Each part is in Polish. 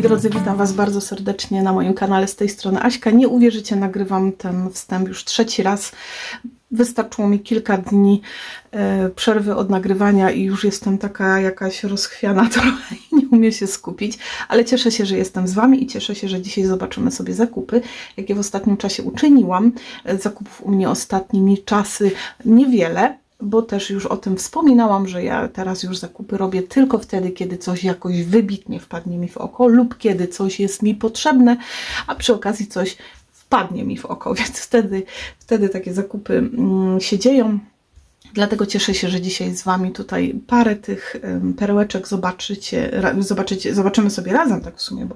drodzy, witam Was bardzo serdecznie na moim kanale, z tej strony Aśka. Nie uwierzycie, nagrywam ten wstęp już trzeci raz. Wystarczyło mi kilka dni przerwy od nagrywania i już jestem taka jakaś rozchwiana trochę i nie umiem się skupić, ale cieszę się, że jestem z Wami i cieszę się, że dzisiaj zobaczymy sobie zakupy, jakie w ostatnim czasie uczyniłam. Zakupów u mnie ostatnimi czasy niewiele, bo też już o tym wspominałam, że ja teraz już zakupy robię tylko wtedy, kiedy coś jakoś wybitnie wpadnie mi w oko lub kiedy coś jest mi potrzebne, a przy okazji coś wpadnie mi w oko, więc wtedy takie zakupy się dzieją. Dlatego cieszę się, że dzisiaj z Wami tutaj parę tych perełeczek zobaczymy sobie razem, tak w sumie, bo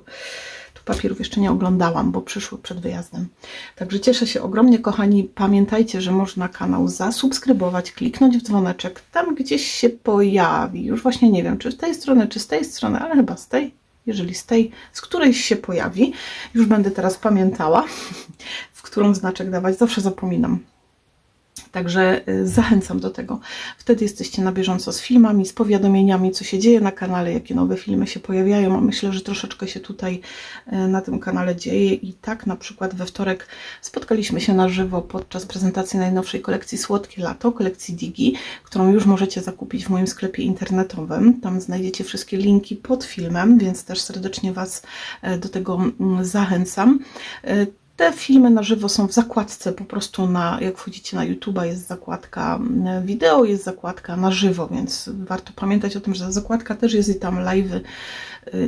tu papierów jeszcze nie oglądałam, bo przyszły przed wyjazdem. Także cieszę się ogromnie, kochani. Pamiętajcie, że można kanał zasubskrybować, kliknąć w dzwoneczek, tam gdzieś się pojawi. Już właśnie nie wiem, czy z tej strony, czy z tej strony, ale chyba z tej. Jeżeli z tej, z którejś się pojawi, już będę teraz pamiętała, w którą znaczek dawać, zawsze zapominam. Także zachęcam do tego. Wtedy jesteście na bieżąco z filmami, z powiadomieniami, co się dzieje na kanale, jakie nowe filmy się pojawiają. A myślę, że troszeczkę się tutaj na tym kanale dzieje. I tak na przykład we wtorek spotkaliśmy się na żywo podczas prezentacji najnowszej kolekcji Słodkie Lato, kolekcji Digi, którą już możecie zakupić w moim sklepie internetowym. Tam znajdziecie wszystkie linki pod filmem, więc też serdecznie Was do tego zachęcam. Te filmy na żywo są w zakładce, po prostu jak wchodzicie na YouTube'a, jest zakładka wideo, jest zakładka na żywo, więc warto pamiętać o tym, że zakładka też jest i tam live'y,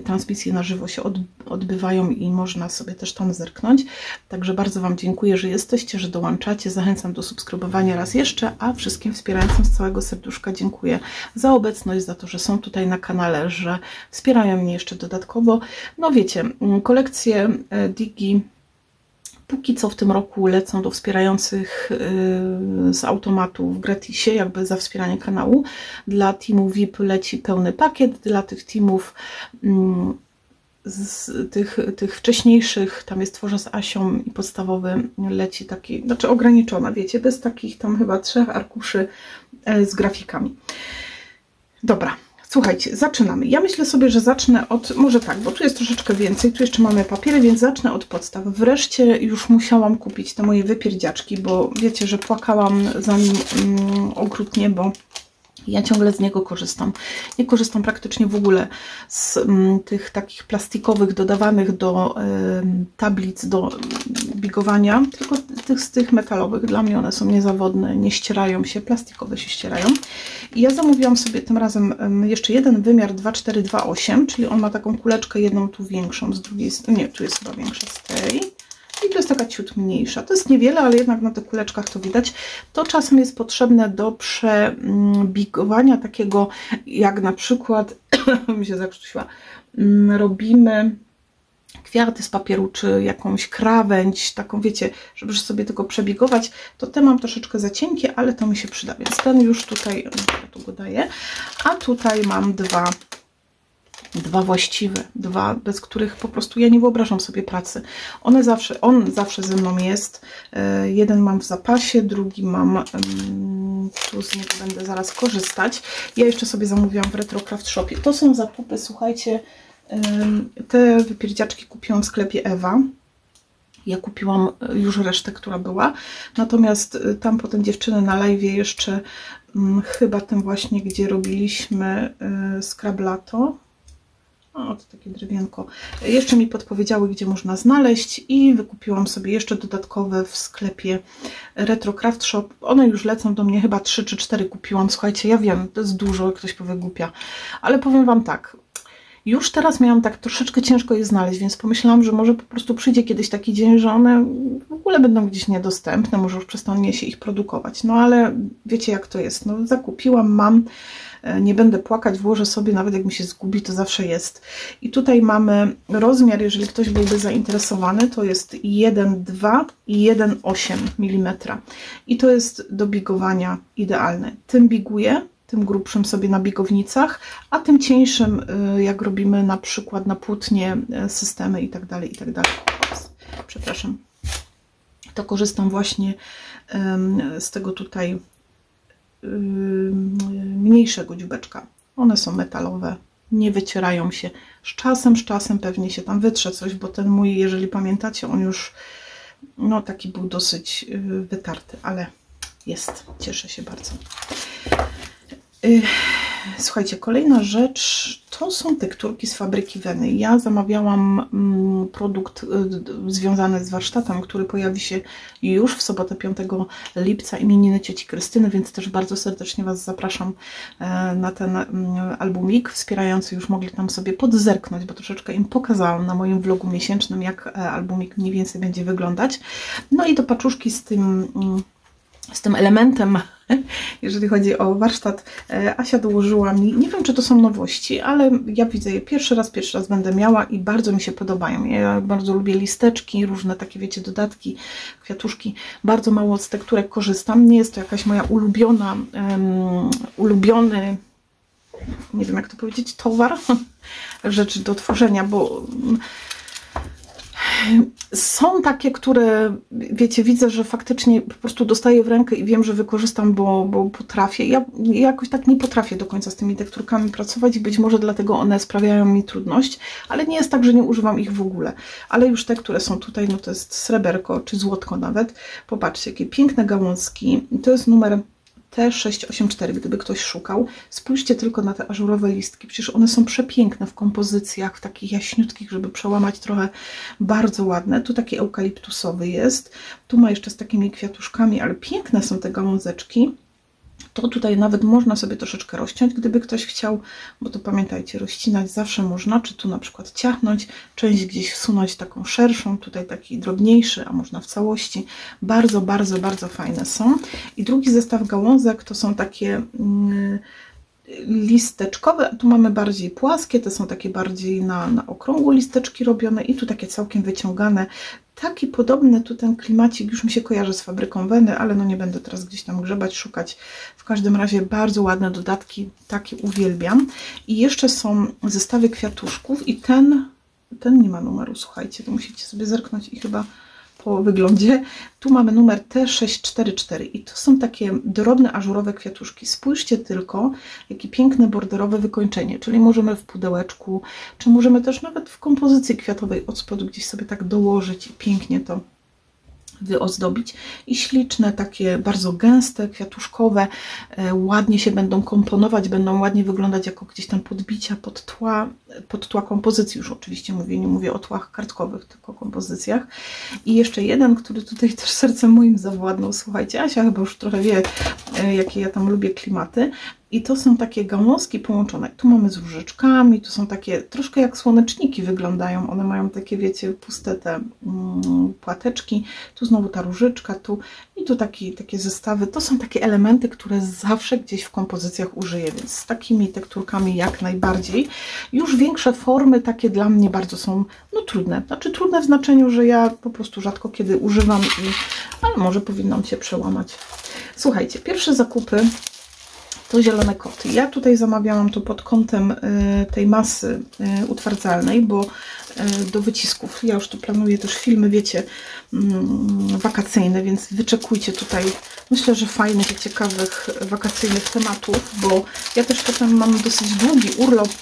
transmisje na żywo się odbywają i można sobie też tam zerknąć. Także bardzo Wam dziękuję, że jesteście, że dołączacie. Zachęcam do subskrybowania raz jeszcze, a wszystkim wspierającym z całego serduszka dziękuję za obecność, za to, że są tutaj na kanale, że wspierają mnie jeszcze dodatkowo. No wiecie, kolekcje Digi póki co w tym roku lecą do wspierających z automatu w gratisie, jakby za wspieranie kanału. Dla teamu VIP leci pełny pakiet, dla tych teamów tych wcześniejszych, tam jest Tworzę z Asią i podstawowy leci taki, znaczy ograniczona, wiecie, bez takich tam chyba 3 arkuszy z grafikami. Dobra. Słuchajcie, zaczynamy. Ja myślę sobie, że zacznę od, może tak, bo tu jest troszeczkę więcej, tu jeszcze mamy papiery, więc zacznę od podstaw. Wreszcie już musiałam kupić te moje wypierdziaczki, bo wiecie, że płakałam za nim okrutnie, bo ja ciągle z niego korzystam. Nie korzystam praktycznie w ogóle z tych takich plastikowych dodawanych do tablic, do bigowania, tylko z tych metalowych. Dla mnie one są niezawodne, nie ścierają się, plastikowe się ścierają. I ja zamówiłam sobie tym razem jeszcze jeden wymiar 2428, czyli on ma taką kuleczkę, jedną tu większą, z drugiej strony, nie, tu jest chyba większa z tej. I to jest taka ciut mniejsza. To jest niewiele, ale jednak na tych kuleczkach to widać. To czasem jest potrzebne do przebigowania takiego, jak na przykład, mi się zakrztusiła, robimy kwiaty z papieru, czy jakąś krawędź, taką wiecie, żeby sobie tylko przebigować, to te mam troszeczkę za cienkie, ale to mi się przyda, więc ten już tutaj, ja tu go daję, a tutaj mam dwa właściwe, bez których po prostu ja nie wyobrażam sobie pracy. On zawsze ze mną jest. Jeden mam w zapasie, drugi mam, tu z niego będę zaraz korzystać. Ja jeszcze sobie zamówiłam w Retrocraft Shopie. To są zakupy, słuchajcie, te wypierdziaczki kupiłam w sklepie Ewa. Ja kupiłam już resztę, która była. Natomiast tam potem dziewczyny na live jeszcze, chyba tym właśnie, gdzie robiliśmy Scrablato. O, to takie drewienko. Jeszcze mi podpowiedziały, gdzie można znaleźć i wykupiłam sobie jeszcze dodatkowe w sklepie Retrocraft Shop. One już lecą do mnie, chyba 3 czy 4 kupiłam. Słuchajcie, ja wiem, to jest dużo, ktoś powie głupia, ale powiem Wam tak. Już teraz miałam tak troszeczkę ciężko je znaleźć, więc pomyślałam, że może po prostu przyjdzie kiedyś taki dzień, że one w ogóle będą gdzieś niedostępne, może już przestanie się ich produkować. No ale wiecie, jak to jest. No zakupiłam, mam, nie będę płakać, włożę sobie, nawet jak mi się zgubi, to zawsze jest. I tutaj mamy rozmiar, jeżeli ktoś byłby zainteresowany, to jest 1,2 i 1,8 mm. I to jest do bigowania idealne. Tym biguję, tym grubszym sobie na bigownicach, a tym cieńszym, jak robimy na przykład na płótnie, systemy i tak dalej, i tak dalej. Przepraszam. To korzystam właśnie z tego tutaj mniejszego dziubeczka. One są metalowe, nie wycierają się. Z czasem pewnie się tam wytrze coś, bo ten mój, jeżeli pamiętacie, on już no taki był dosyć wytarty, ale jest, cieszę się bardzo. Słuchajcie, kolejna rzecz to są tekturki z fabryki Weny. Ja zamawiałam produkt związany z warsztatem, który pojawi się już w sobotę 5 lipca, imieniny cioci Krystyny, więc też bardzo serdecznie Was zapraszam na ten albumik wspierający. Już mogli tam sobie podzerknąć, bo troszeczkę im pokazałam na moim vlogu miesięcznym, jak albumik mniej więcej będzie wyglądać. No i do paczuszki z tym elementem, jeżeli chodzi o warsztat, Asia dołożyła mi, nie wiem czy to są nowości, ale ja widzę je pierwszy raz będę miała i bardzo mi się podobają. Ja bardzo lubię listeczki, różne takie, wiecie, dodatki, kwiatuszki. Bardzo mało z tekturek korzystam. Nie jest to jakaś moja ulubiony, nie wiem jak to powiedzieć, towar, rzecz do tworzenia, bo są takie, które, wiecie, widzę, że faktycznie po prostu dostaję w rękę i wiem, że wykorzystam, bo potrafię. Ja jakoś tak nie potrafię do końca z tymi tekturkami pracować i być może dlatego one sprawiają mi trudność, ale nie jest tak, że nie używam ich w ogóle. Ale już te, które są tutaj, no to jest sreberko czy złotko nawet. Popatrzcie, jakie piękne gałązki. To jest numer T684, gdyby ktoś szukał. Spójrzcie tylko na te ażurowe listki, przecież one są przepiękne w kompozycjach, w takich jaśniutkich, żeby przełamać trochę, bardzo ładne. Tu taki eukaliptusowy jest, tu ma jeszcze z takimi kwiatuszkami, ale piękne są te gałązeczki. To tutaj nawet można sobie troszeczkę rozciąć, gdyby ktoś chciał, bo to pamiętajcie, rozcinać zawsze można, czy tu na przykład ciachnąć, część gdzieś wsunąć taką szerszą, tutaj taki drobniejszy, a można w całości. Bardzo, bardzo, bardzo fajne są. I drugi zestaw gałązek to są takie listeczkowe, a tu mamy bardziej płaskie, te są takie bardziej na okrągło listeczki robione i tu takie całkiem wyciągane. Taki podobny tu ten klimacik już mi się kojarzy z fabryką Weny, ale no nie będę teraz gdzieś tam grzebać, szukać. W każdym razie bardzo ładne dodatki, takie uwielbiam. I jeszcze są zestawy kwiatuszków i ten nie ma numeru, słuchajcie, to musicie sobie zerknąć i chyba po wyglądzie. Tu mamy numer T644 i to są takie drobne ażurowe kwiatuszki. Spójrzcie tylko, jakie piękne borderowe wykończenie, czyli możemy w pudełeczku, czy możemy też nawet w kompozycji kwiatowej od spodu gdzieś sobie tak dołożyć i pięknie to wyozdobić. I śliczne, takie bardzo gęste, kwiatuszkowe, ładnie się będą komponować, będą ładnie wyglądać jako gdzieś tam podbicia pod tła kompozycji. Już oczywiście mówię, nie mówię o tłach kartkowych, tylko o kompozycjach. I jeszcze jeden, który tutaj też sercem moim zawładnął. Słuchajcie, Asia chyba już trochę wie, jakie ja tam lubię klimaty. I to są takie gałązki połączone. Tu mamy z różyczkami, tu są takie, troszkę jak słoneczniki wyglądają. One mają takie, wiecie, puste te płateczki. Tu znowu ta różyczka, tu i tu takie zestawy. To są takie elementy, które zawsze gdzieś w kompozycjach użyję, więc z takimi tekturkami jak najbardziej. Już większe formy takie dla mnie bardzo są, no trudne. Znaczy trudne w znaczeniu, że ja po prostu rzadko kiedy używam, ale może powinnam się przełamać. Słuchajcie, pierwsze zakupy to zielone koty. Ja tutaj zamawiałam to pod kątem tej masy utwardzalnej, bo do wycisków. Ja już tu planuję też filmy, wiecie, wakacyjne, więc wyczekujcie tutaj, myślę, że fajnych i ciekawych wakacyjnych tematów, bo ja też potem mam dosyć długi urlop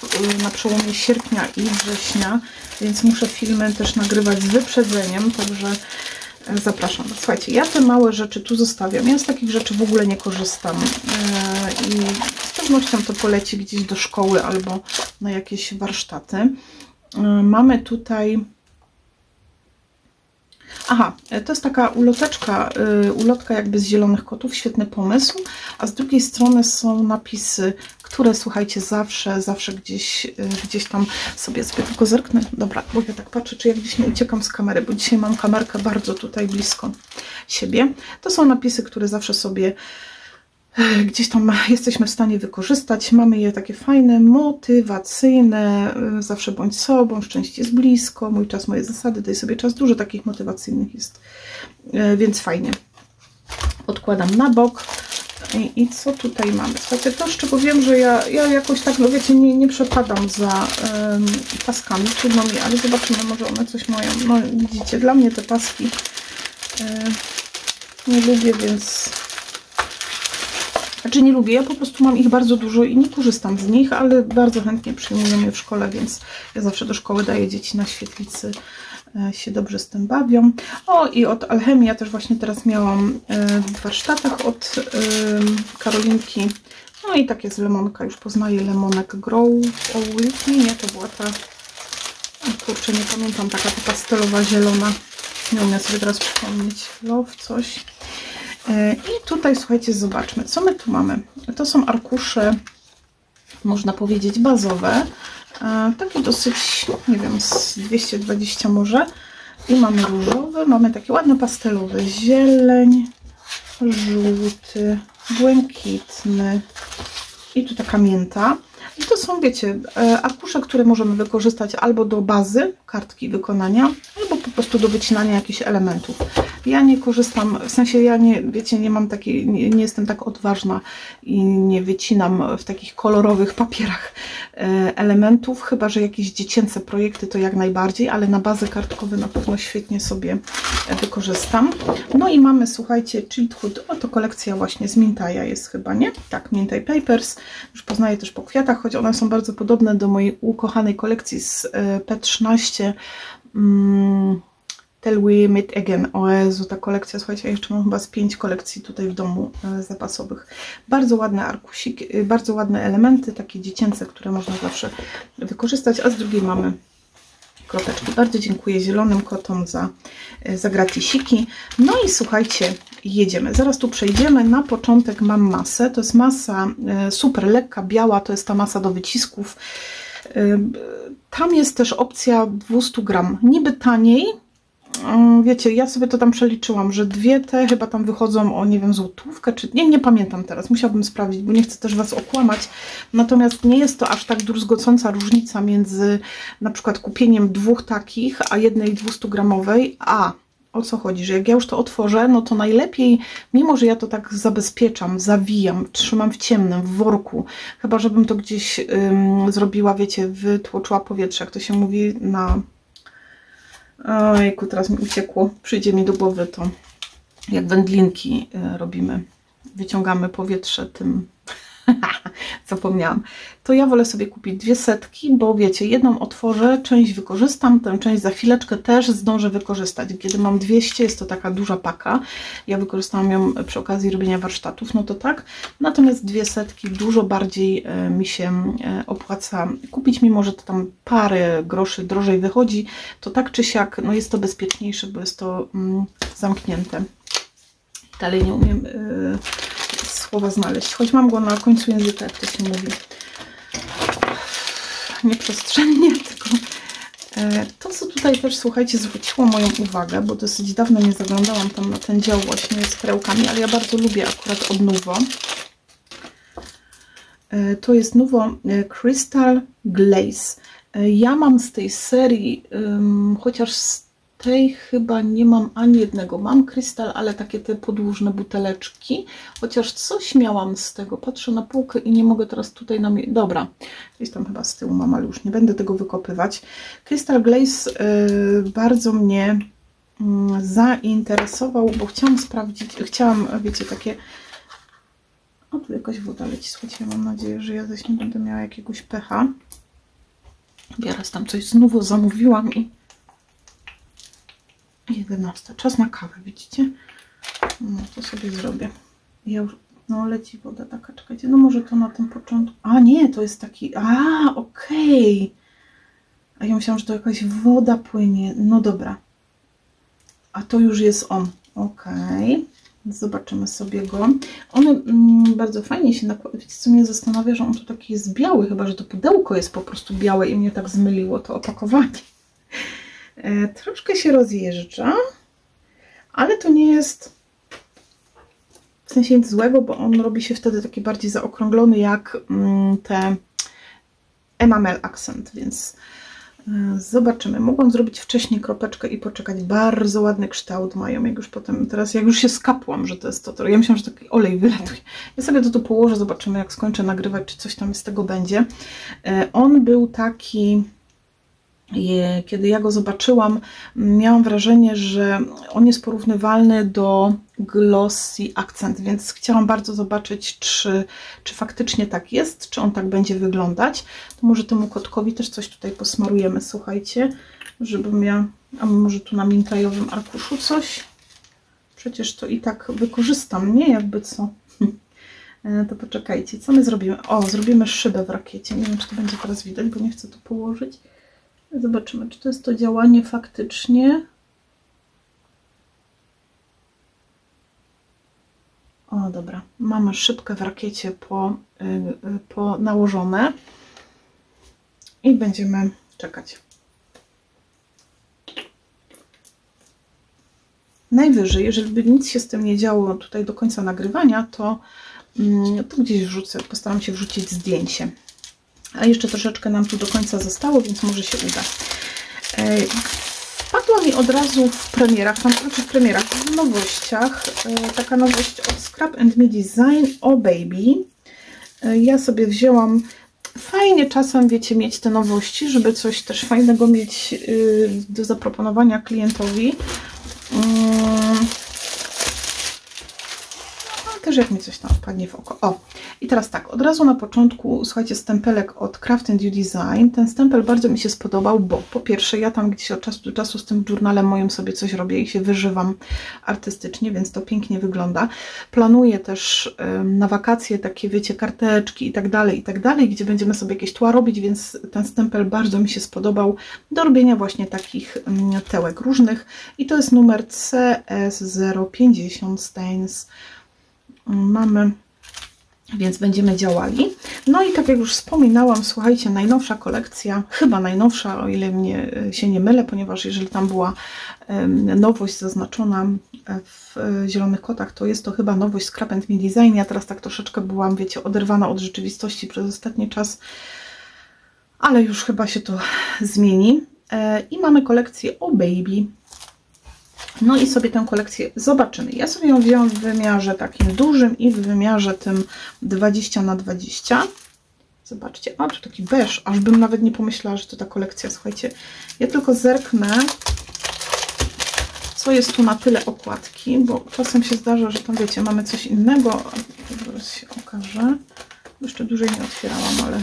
na przełomie sierpnia i września, więc muszę filmy też nagrywać z wyprzedzeniem, także zapraszam. Słuchajcie, ja te małe rzeczy tu zostawiam. Ja z takich rzeczy w ogóle nie korzystam i z pewnością to poleci gdzieś do szkoły albo na jakieś warsztaty. Mamy tutaj... Aha, to jest taka ulotka jakby z zielonych kotów, świetny pomysł, a z drugiej strony są napisy, które, słuchajcie, zawsze gdzieś tam sobie tylko zerknę. Dobra, bo ja tak patrzę, czy ja gdzieś nie uciekam z kamery, bo dzisiaj mam kamerkę bardzo tutaj blisko siebie. To są napisy, które zawsze sobie gdzieś tam jesteśmy w stanie wykorzystać. Mamy je takie fajne, motywacyjne, zawsze bądź sobą, szczęście jest blisko, mój czas, moje zasady, daj sobie czas, dużo takich motywacyjnych jest, więc fajnie. Odkładam na bok. I co tutaj mamy? Słuchajcie, to z czego wiem, że ja jakoś tak, no wiecie, nie przepadam za paskami, trudno mi, ale zobaczymy, może one coś mają. No widzicie, dla mnie te paski nie lubię, więc Znaczy nie lubię, ja po prostu mam ich bardzo dużo i nie korzystam z nich, ale bardzo chętnie przyjmują je w szkole, więc ja zawsze do szkoły daję dzieci na świetlicy, się dobrze z tym bawią. O, i od Alchemii ja też właśnie teraz miałam w warsztatach od Karolinki. No i tak jest lemonka, już poznaję lemonek Grow With Me, nie, to była ta, kurczę, nie pamiętam, taka ta pastelowa, zielona, nie umiem sobie teraz przypomnieć, Love coś. I tutaj, słuchajcie, zobaczmy, co my tu mamy. To są arkusze, można powiedzieć, bazowe, takie dosyć, nie wiem, z 220 może. I mamy różowy, mamy takie ładne pastelowe, zieleń, żółty, błękitny i tu taka mięta. I to są, wiecie, arkusze, które możemy wykorzystać albo do bazy kartki wykonania, albo po prostu do wycinania jakichś elementów. Ja nie korzystam, w sensie ja nie, wiecie, nie mam takiej, nie jestem tak odważna i nie wycinam w takich kolorowych papierach elementów, chyba że jakieś dziecięce projekty to jak najbardziej, ale na bazę kartkowe na pewno świetnie sobie wykorzystam. No i mamy, słuchajcie, Childhood, oto kolekcja właśnie z Mintaja jest chyba, nie? Tak, Mintaj Papers, już poznaję też po kwiatach, choć one są bardzo podobne do mojej ukochanej kolekcji z P13, Till We Meet Again. O Jezu, ta kolekcja, słuchajcie, ja jeszcze mam chyba z 5 kolekcji tutaj w domu zapasowych. Bardzo ładne arkusiki, bardzo ładne elementy, takie dziecięce, które można zawsze wykorzystać, a z drugiej mamy kropeczki. Bardzo dziękuję Zielonym Kotom za gratisiki. No i słuchajcie, jedziemy. Zaraz tu przejdziemy. Na początek mam masę. To jest masa super lekka, biała, to jest ta masa do wycisków. Tam jest też opcja 200 gram. Niby taniej. Wiecie, ja sobie to tam przeliczyłam, że dwie te chyba tam wychodzą o, nie wiem, złotówkę, czy nie pamiętam teraz, musiałabym sprawdzić, bo nie chcę też Was okłamać. Natomiast nie jest to aż tak druzgocąca różnica między na przykład kupieniem dwóch takich, a jednej 200-gramowej, a o co chodzi, że jak ja już to otworzę, no to najlepiej, mimo że ja to tak zabezpieczam, zawijam, trzymam w ciemnym, w worku, chyba żebym to gdzieś zrobiła, wiecie, wytłoczyła powietrze, jak to się mówi na... Ojku, teraz mi uciekło, przyjdzie mi do głowy to, jak wędlinki robimy, wyciągamy powietrze tym, zapomniałam. To ja wolę sobie kupić 2 setki, bo wiecie, jedną otworzę, część wykorzystam, tę część za chwileczkę też zdążę wykorzystać. Kiedy mam 200, jest to taka duża paka, ja wykorzystałam ją przy okazji robienia warsztatów, no to tak. Natomiast 2 setki dużo bardziej mi się opłaca kupić, mimo że to tam parę groszy drożej wychodzi, to tak czy siak, no jest to bezpieczniejsze, bo jest to zamknięte. Dalej nie umiem słowa znaleźć, choć mam go na końcu języka, jak to się mówi. Nieprzestrzennie, tylko to, co tutaj też, słuchajcie, zwróciło moją uwagę, bo dosyć dawno nie zaglądałam tam na ten dział właśnie z perełkami, ale ja bardzo lubię akurat od Nuvo. To jest Nuvo Crystal Glaze. Ja mam z tej serii, chociaż z tej chyba nie mam ani jednego. Mam krystal, ale takie te podłużne buteleczki. Chociaż coś miałam z tego. Patrzę na półkę i nie mogę teraz tutaj dobra, gdzieś tam chyba z tyłu mam, ale już nie będę tego wykopywać. Crystal Glaze bardzo mnie zainteresował, bo chciałam sprawdzić, wiecie, takie... O, tu jakaś woda leci. Słuchajcie, mam nadzieję, że ja zaś nie będę miała jakiegoś pecha. Ja raz tam coś znowu zamówiłam i 11. Czas na kawę, widzicie? No to sobie zrobię. Ja już, no leci woda taka, czekajcie, no może to na tym początku. A nie, to jest taki, okej. A ja myślałam, że to jakaś woda płynie. No dobra. A to już jest on. Okej. Zobaczymy sobie go. On bardzo fajnie się nakłada. Wiecie, co mnie zastanawia, że on tu taki jest biały, chyba że to pudełko jest po prostu białe i mnie tak zmyliło to opakowanie. Troszkę się rozjeżdża, ale to nie jest w sensie nic złego, bo on robi się wtedy taki bardziej zaokrąglony jak te enamel accent, więc zobaczymy. Mogłam zrobić wcześniej kropeczkę i poczekać. Bardzo ładny kształt mają, jak już potem, teraz jak już się skapłam, że to jest to, ja myślałam, że taki olej wylatuje. Ja sobie to tu położę, zobaczymy jak skończę nagrywać, czy coś tam z tego będzie. On był taki... Kiedy ja go zobaczyłam, miałam wrażenie, że on jest porównywalny do Glossy Accent, więc chciałam bardzo zobaczyć, czy faktycznie tak jest, czy on tak będzie wyglądać. To może temu kotkowi też coś tutaj posmarujemy, słuchajcie, żebym ja, a może tu na mintajowym arkuszu coś? Przecież to i tak wykorzystam, nie? Jakby co? To poczekajcie, co my zrobimy? O, zrobimy szybę w rakiecie. Nie wiem, czy to będzie teraz widać, bo nie chcę tu położyć. Zobaczymy, czy to jest to działanie faktycznie. O, dobra. Mamy szybkę w rakiecie po nałożone. I będziemy czekać. Najwyżej, jeżeli by nic się z tym nie działo tutaj do końca nagrywania, to gdzieś wrzucę, postaram się wrzucić zdjęcie. A jeszcze troszeczkę nam tu do końca zostało, więc może się uda. Wpadła mi od razu w premierach, w nowościach, taka nowość od Scrap & Me Design o Baby. Ja sobie wzięłam, fajnie czasem, wiecie, mieć te nowości, żeby coś też fajnego mieć do zaproponowania klientowi. Też jak mi coś tam wpadnie w oko. O, i teraz tak, od razu na początku, słuchajcie, stempelek od Craft & You Design. Ten stempel bardzo mi się spodobał, bo po pierwsze ja tam gdzieś od czasu do czasu z tym journalem moim sobie coś robię i się wyżywam artystycznie, więc to pięknie wygląda. Planuję też na wakacje takie, wiecie, karteczki i tak dalej, gdzie będziemy sobie jakieś tła robić, więc ten stempel bardzo mi się spodobał do robienia właśnie takich tełek różnych. I to jest numer CS050 Stains. Mamy, więc będziemy działali. No i tak jak już wspominałam, słuchajcie, najnowsza kolekcja, chyba najnowsza, o ile mnie się nie mylę, ponieważ jeżeli tam była nowość zaznaczona w Zielonych Kotach, to jest to chyba nowość Scrap & Me Design. Ja teraz tak troszeczkę byłam, wiecie, oderwana od rzeczywistości przez ostatni czas, ale już chyba się to zmieni. I mamy kolekcję o Baby. No i sobie tę kolekcję zobaczymy. Ja sobie ją wzięłam w wymiarze takim dużym i w wymiarze tym 20×20. Zobaczcie, o, to taki beż, aż bym nawet nie pomyślała, że to ta kolekcja, słuchajcie. Ja tylko zerknę, co jest tu na tyle okładki, bo czasem się zdarza, że tam, wiecie, mamy coś innego. Zaraz się okaże. Jeszcze dłużej nie otwierałam, ale...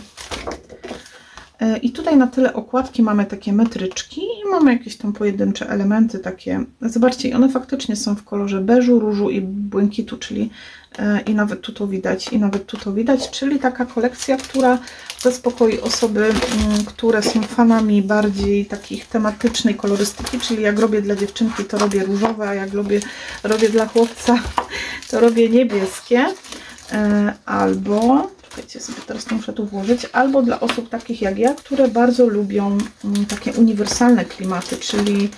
I tutaj na tyle okładki mamy takie metryczki i mamy jakieś tam pojedyncze elementy takie. Zobaczcie, one faktycznie są w kolorze beżu, różu i błękitu, czyli i nawet tu to widać, czyli taka kolekcja, która zaspokoi osoby, które są fanami bardziej takich tematycznej kolorystyki, czyli jak robię dla dziewczynki, to robię różowe, a jak robię dla chłopca, to robię niebieskie, albo... Wiecie, sobie teraz to muszę tu włożyć, albo dla osób takich jak ja, które bardzo lubią takie uniwersalne klimaty, czyli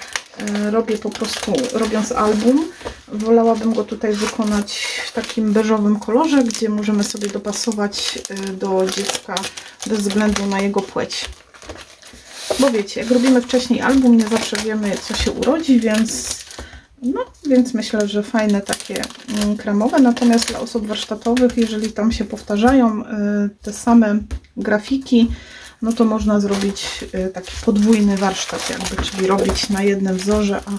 robię po prostu, robiąc album, wolałabym go tutaj wykonać w takim beżowym kolorze, gdzie możemy sobie dopasować do dziecka bez względu na jego płeć. Bo wiecie, jak robimy wcześniej album, nie zawsze wiemy, co się urodzi, więc myślę, że fajne takie kremowe, natomiast dla osób warsztatowych, jeżeli tam się powtarzają te same grafiki, no to można zrobić taki podwójny warsztat jakby, czyli robić na jednym wzorze, a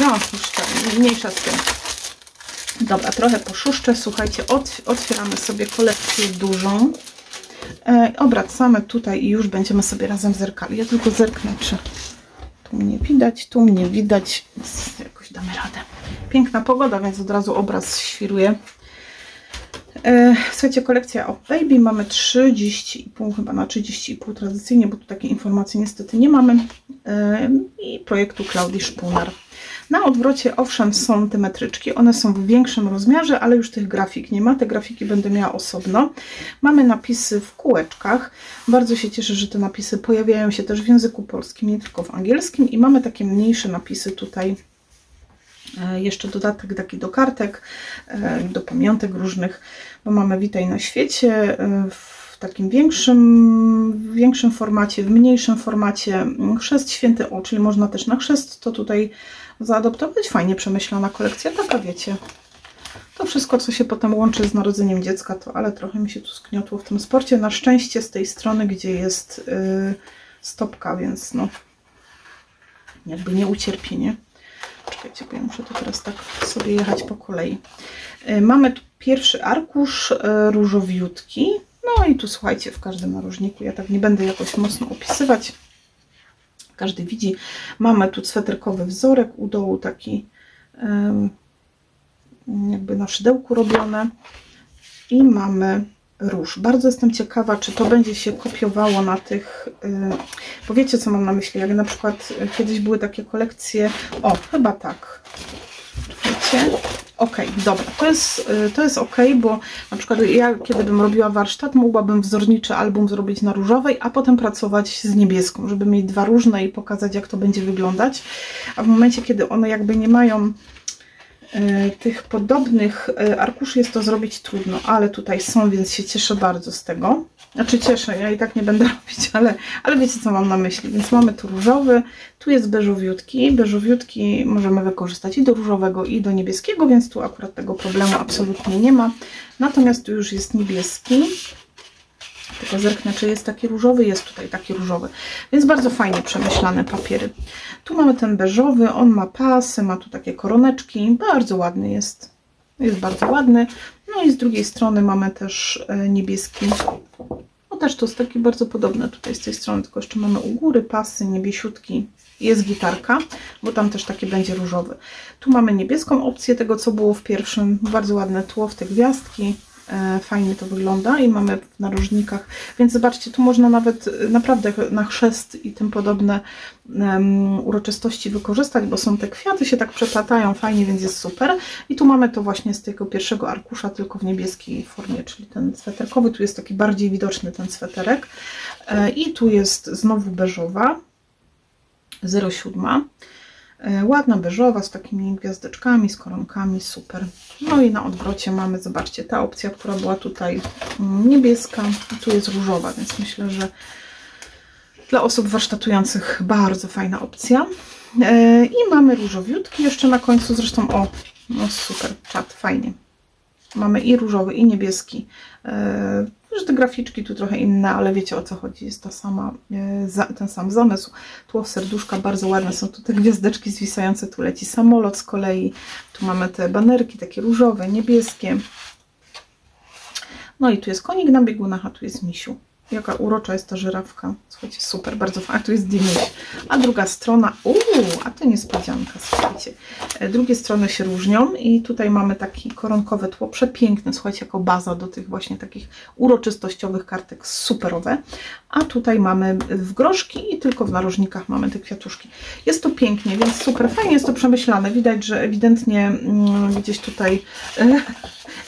no już tak, mniejsza z tym. Dobra, trochę poszuszczę, słuchajcie, otwieramy sobie kolekcję dużą, obracamy tutaj i już będziemy sobie razem zerkali. Ja tylko zerknę, czy tu mnie widać, tu mnie widać, jakoś damy radę. Piękna pogoda, więc od razu obraz świruje. Słuchajcie, kolekcja o Baby, mamy 30,5, chyba na 30,5 tradycyjnie, bo tu takiej informacji niestety nie mamy. I projektu Klaudii Szpunar. Na odwrocie, owszem, są te metryczki, one są w większym rozmiarze, ale już tych grafik nie ma. Te grafiki będę miała osobno. Mamy napisy w kółeczkach. Bardzo się cieszę, że te napisy pojawiają się też w języku polskim, nie tylko w angielskim. I mamy takie mniejsze napisy tutaj. Jeszcze dodatek taki do kartek, do pamiątek różnych, bo mamy Witaj na świecie w takim większym formacie, w mniejszym formacie Chrzest Święty, czyli można też na chrzest to tutaj zaadoptować. Fajnie przemyślana kolekcja, taka wiecie, To wszystko, co się potem łączy z narodzeniem dziecka, to ale trochę mi się tu skniotło w tym sporcie. Na szczęście z tej strony, gdzie jest stopka, więc no jakby nie ucierpi, nie? Czekajcie, bo ja muszę to teraz tak sobie jechać po kolei. Mamy tu pierwszy arkusz różowiutki. No i tu słuchajcie, w każdym narożniku, ja tak nie będę jakoś mocno opisywać. Każdy widzi. Mamy tu sweterkowy wzorek, u dołu taki jakby na szydełku robione. I mamy róż. Bardzo jestem ciekawa, czy to będzie się kopiowało na tych, bo wiecie, co mam na myśli, jak na przykład kiedyś były takie kolekcje, o, chyba tak, wiecie, ok, dobra, to jest ok, bo na przykład ja, kiedy bym robiła warsztat, mogłabym wzorniczy album zrobić na różowej, a potem pracować z niebieską, żeby mieć dwa różne i pokazać, jak to będzie wyglądać, a w momencie, kiedy one jakby nie mają tych podobnych arkuszy, jest to zrobić trudno, ale tutaj są, więc się cieszę bardzo z tego. Znaczy cieszę, ja i tak nie będę robić, ale wiecie, co mam na myśli. Więc mamy tu różowy, tu jest beżowiutki. Beżowiutki możemy wykorzystać i do różowego, i do niebieskiego, więc tu akurat tego problemu absolutnie nie ma. Natomiast tu już jest niebieski. Tylko zerknę, czy jest taki różowy. Jest tutaj taki różowy. Więc bardzo fajnie przemyślane papiery. Tu mamy ten beżowy, on ma pasy, ma tu takie koroneczki. Bardzo ładny jest. Jest bardzo ładny. No i z drugiej strony mamy też niebieski. No też to jest taki bardzo podobny tutaj z tej strony, tylko jeszcze mamy u góry pasy, niebiesiutki. Jest gitarka, bo tam też taki będzie różowy. Tu mamy niebieską opcję tego, co było w pierwszym. Bardzo ładne tło w te gwiazdki. Fajnie to wygląda i mamy w narożnikach, więc zobaczcie, tu można nawet naprawdę na chrzest i tym podobne uroczystości wykorzystać, bo są te kwiaty, się tak przeplatają fajnie, więc jest super. I tu mamy to właśnie z tego pierwszego arkusza, tylko w niebieskiej formie, czyli ten sweterkowy, tu jest taki bardziej widoczny ten sweterek. I tu jest znowu beżowa, 0,7. Ładna beżowa z takimi gwiazdeczkami, z koronkami, super. No i na odwrocie mamy, zobaczcie, ta opcja, która była tutaj niebieska, tu jest różowa, więc myślę, że dla osób warsztatujących bardzo fajna opcja. I mamy różowiutki jeszcze na końcu, zresztą o, no super, czat, fajnie. Mamy i różowy, i niebieski. Że te graficzki tu trochę inne, ale wiecie, o co chodzi. Jest ta sama, ten sam zamysł. Tło serduszka bardzo ładne. Są tu te gwiazdeczki zwisające. Tu leci samolot z kolei. Tu mamy te banerki takie różowe, niebieskie. No i tu jest konik na biegunach, a tu jest misiu. Jaka urocza jest ta żyrawka. Słuchajcie, super, bardzo fajna. A tu jest Dinuś. A druga strona, a to niespodzianka, słuchajcie. Drugie strony się różnią i tutaj mamy taki koronkowe tło, przepiękne, słuchajcie, jako baza do tych właśnie takich uroczystościowych kartek, superowe. A tutaj mamy w groszki i tylko w narożnikach mamy te kwiatuszki. Jest to pięknie, więc super, fajnie jest to przemyślane. Widać, że ewidentnie gdzieś tutaj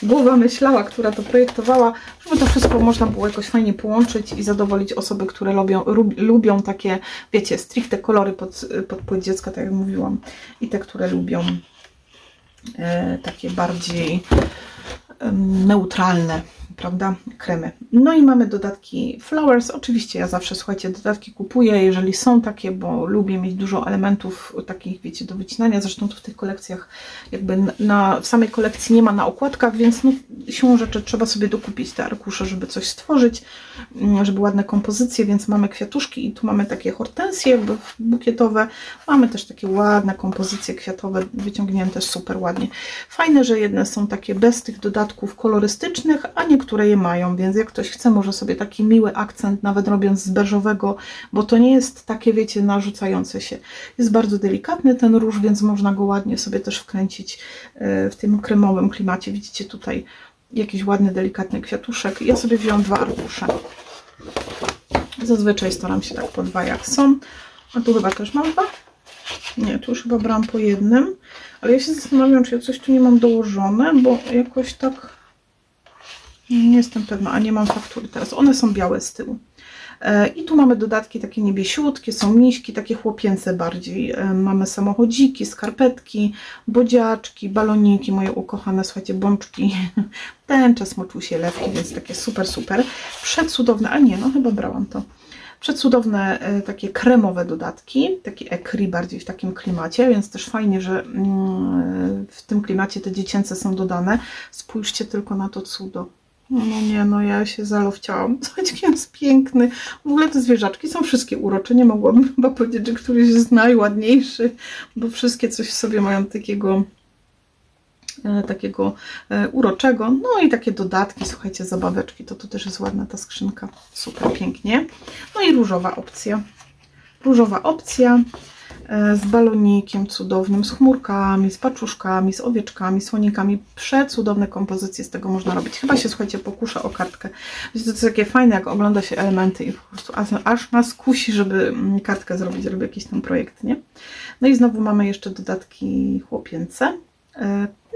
głowa myślała, która to projektowała, żeby to wszystko można było jakoś fajnie połączyć i zadowolić osoby, które lubią takie, wiecie, stricte kolory pod płeć dziecka, tak jak mówiłam, i te, które lubią takie bardziej neutralne, prawda, kremy. No i mamy dodatki Flowers. Oczywiście ja zawsze, słuchajcie, dodatki kupuję, jeżeli są takie, bo lubię mieć dużo elementów takich, wiecie, do wycinania. Zresztą tu w tych kolekcjach, jakby w samej kolekcji nie ma na okładkach, więc no, siłą rzeczy trzeba sobie dokupić te arkusze, żeby coś stworzyć, żeby ładne kompozycje, więc mamy kwiatuszki i tu mamy takie hortensje jakby bukietowe. Mamy też takie ładne kompozycje kwiatowe, wyciągnięte super ładnie. Fajne, że jedne są takie bez tych dodatków kolorystycznych, a niektóre je mają, więc jak ktoś chce, może sobie taki miły akcent, nawet robiąc z beżowego, bo to nie jest takie, wiecie, narzucające się. Jest bardzo delikatny ten róż, więc można go ładnie sobie też wkręcić w tym kremowym klimacie. Widzicie tutaj jakiś ładny, delikatny kwiatuszek. Ja sobie wziąłam 2 arkusze. Zazwyczaj staram się tak po 2 jak są. A tu chyba też mam 2? Nie, tu już chyba brałam po jednym. Ale ja się zastanawiam, czy ja coś tu nie mam dołożone, bo jakoś tak nie jestem pewna, a nie mam faktury teraz. One są białe z tyłu. I tu mamy dodatki takie niebiesiutkie, są miśki, takie chłopięce bardziej. Mamy samochodziki, skarpetki, bodziaczki, baloniki, moje ukochane, słuchajcie, bączki, tęcze, smoczusie, lewki, więc takie super, super. Przecudowne, a nie, no chyba brałam to. Przecudowne takie kremowe dodatki, taki écrit bardziej w takim klimacie, więc też fajnie, że w tym klimacie te dziecięce są dodane. Spójrzcie tylko na to cudo. No nie, no ja się zalowciałam. Słuchajcie, jaki jest piękny. W ogóle te zwierzaczki są wszystkie urocze. Nie mogłabym chyba powiedzieć, że któryś jest najładniejszy, bo wszystkie coś w sobie mają takiego uroczego. No i takie dodatki, słuchajcie, zabaweczki. To też jest ładna ta skrzynka. Super pięknie. No i różowa opcja. Różowa opcja z balonikiem cudownym, z chmurkami, z paczuszkami, z owieczkami, słonikami. Przecudowne kompozycje z tego można robić. Chyba się, słuchajcie, pokuszę o kartkę. Wiecie, to jest takie fajne, jak ogląda się elementy i po prostu aż nas kusi, żeby kartkę zrobić, żeby jakiś tam projekt, nie? No i znowu mamy jeszcze dodatki chłopięce.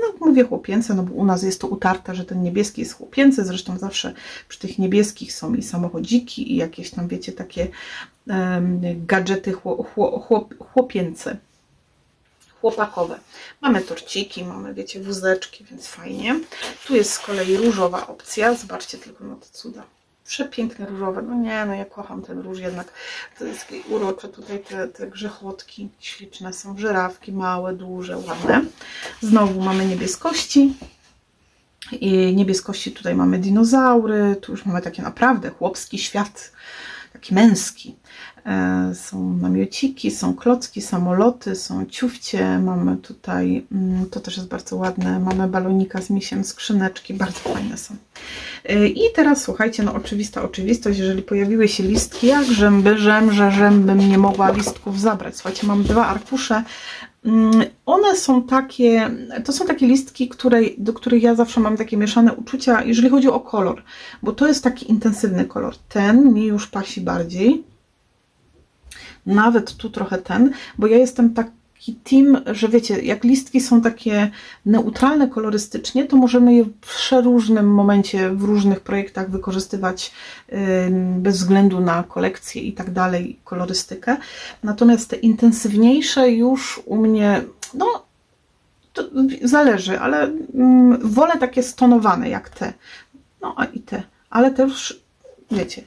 No mówię chłopięce, no bo u nas jest to utarte, że ten niebieski jest chłopięcy, zresztą zawsze przy tych niebieskich są i samochodziki i jakieś tam, wiecie, takie gadżety chłopięce, chłopakowe. Mamy torciki, mamy, wiecie, wózeczki, więc fajnie. Tu jest z kolei różowa opcja, zobaczcie tylko na te cuda. Przepiękne różowe, no nie, no ja kocham ten róż jednak, to jest urocze, tutaj te grzechotki śliczne są, żyrawki małe, duże, ładne. Znowu mamy niebieskości i niebieskości tutaj mamy dinozaury, tu już mamy takie naprawdę chłopski świat, taki męski. Są namiociki, są klocki, samoloty, są ciufcie, mamy tutaj, to też jest bardzo ładne, mamy balonika z misiem, skrzyneczki, bardzo fajne są. I teraz słuchajcie, no oczywista oczywistość, jeżeli pojawiły się listki, jak żembym nie mogła listków zabrać. Słuchajcie, mam 2 arkusze. One są takie, to są takie listki, do których ja zawsze mam takie mieszane uczucia, jeżeli chodzi o kolor, bo to jest taki intensywny kolor. Ten mi już pasi bardziej, nawet tu trochę ten, bo ja jestem taki team, że wiecie, jak listki są takie neutralne kolorystycznie, to możemy je w przeróżnym momencie, w różnych projektach wykorzystywać bez względu na kolekcję i tak dalej, kolorystykę. Natomiast te intensywniejsze już u mnie, no to zależy, ale wolę takie stonowane jak te, no a i te, ale też wiecie,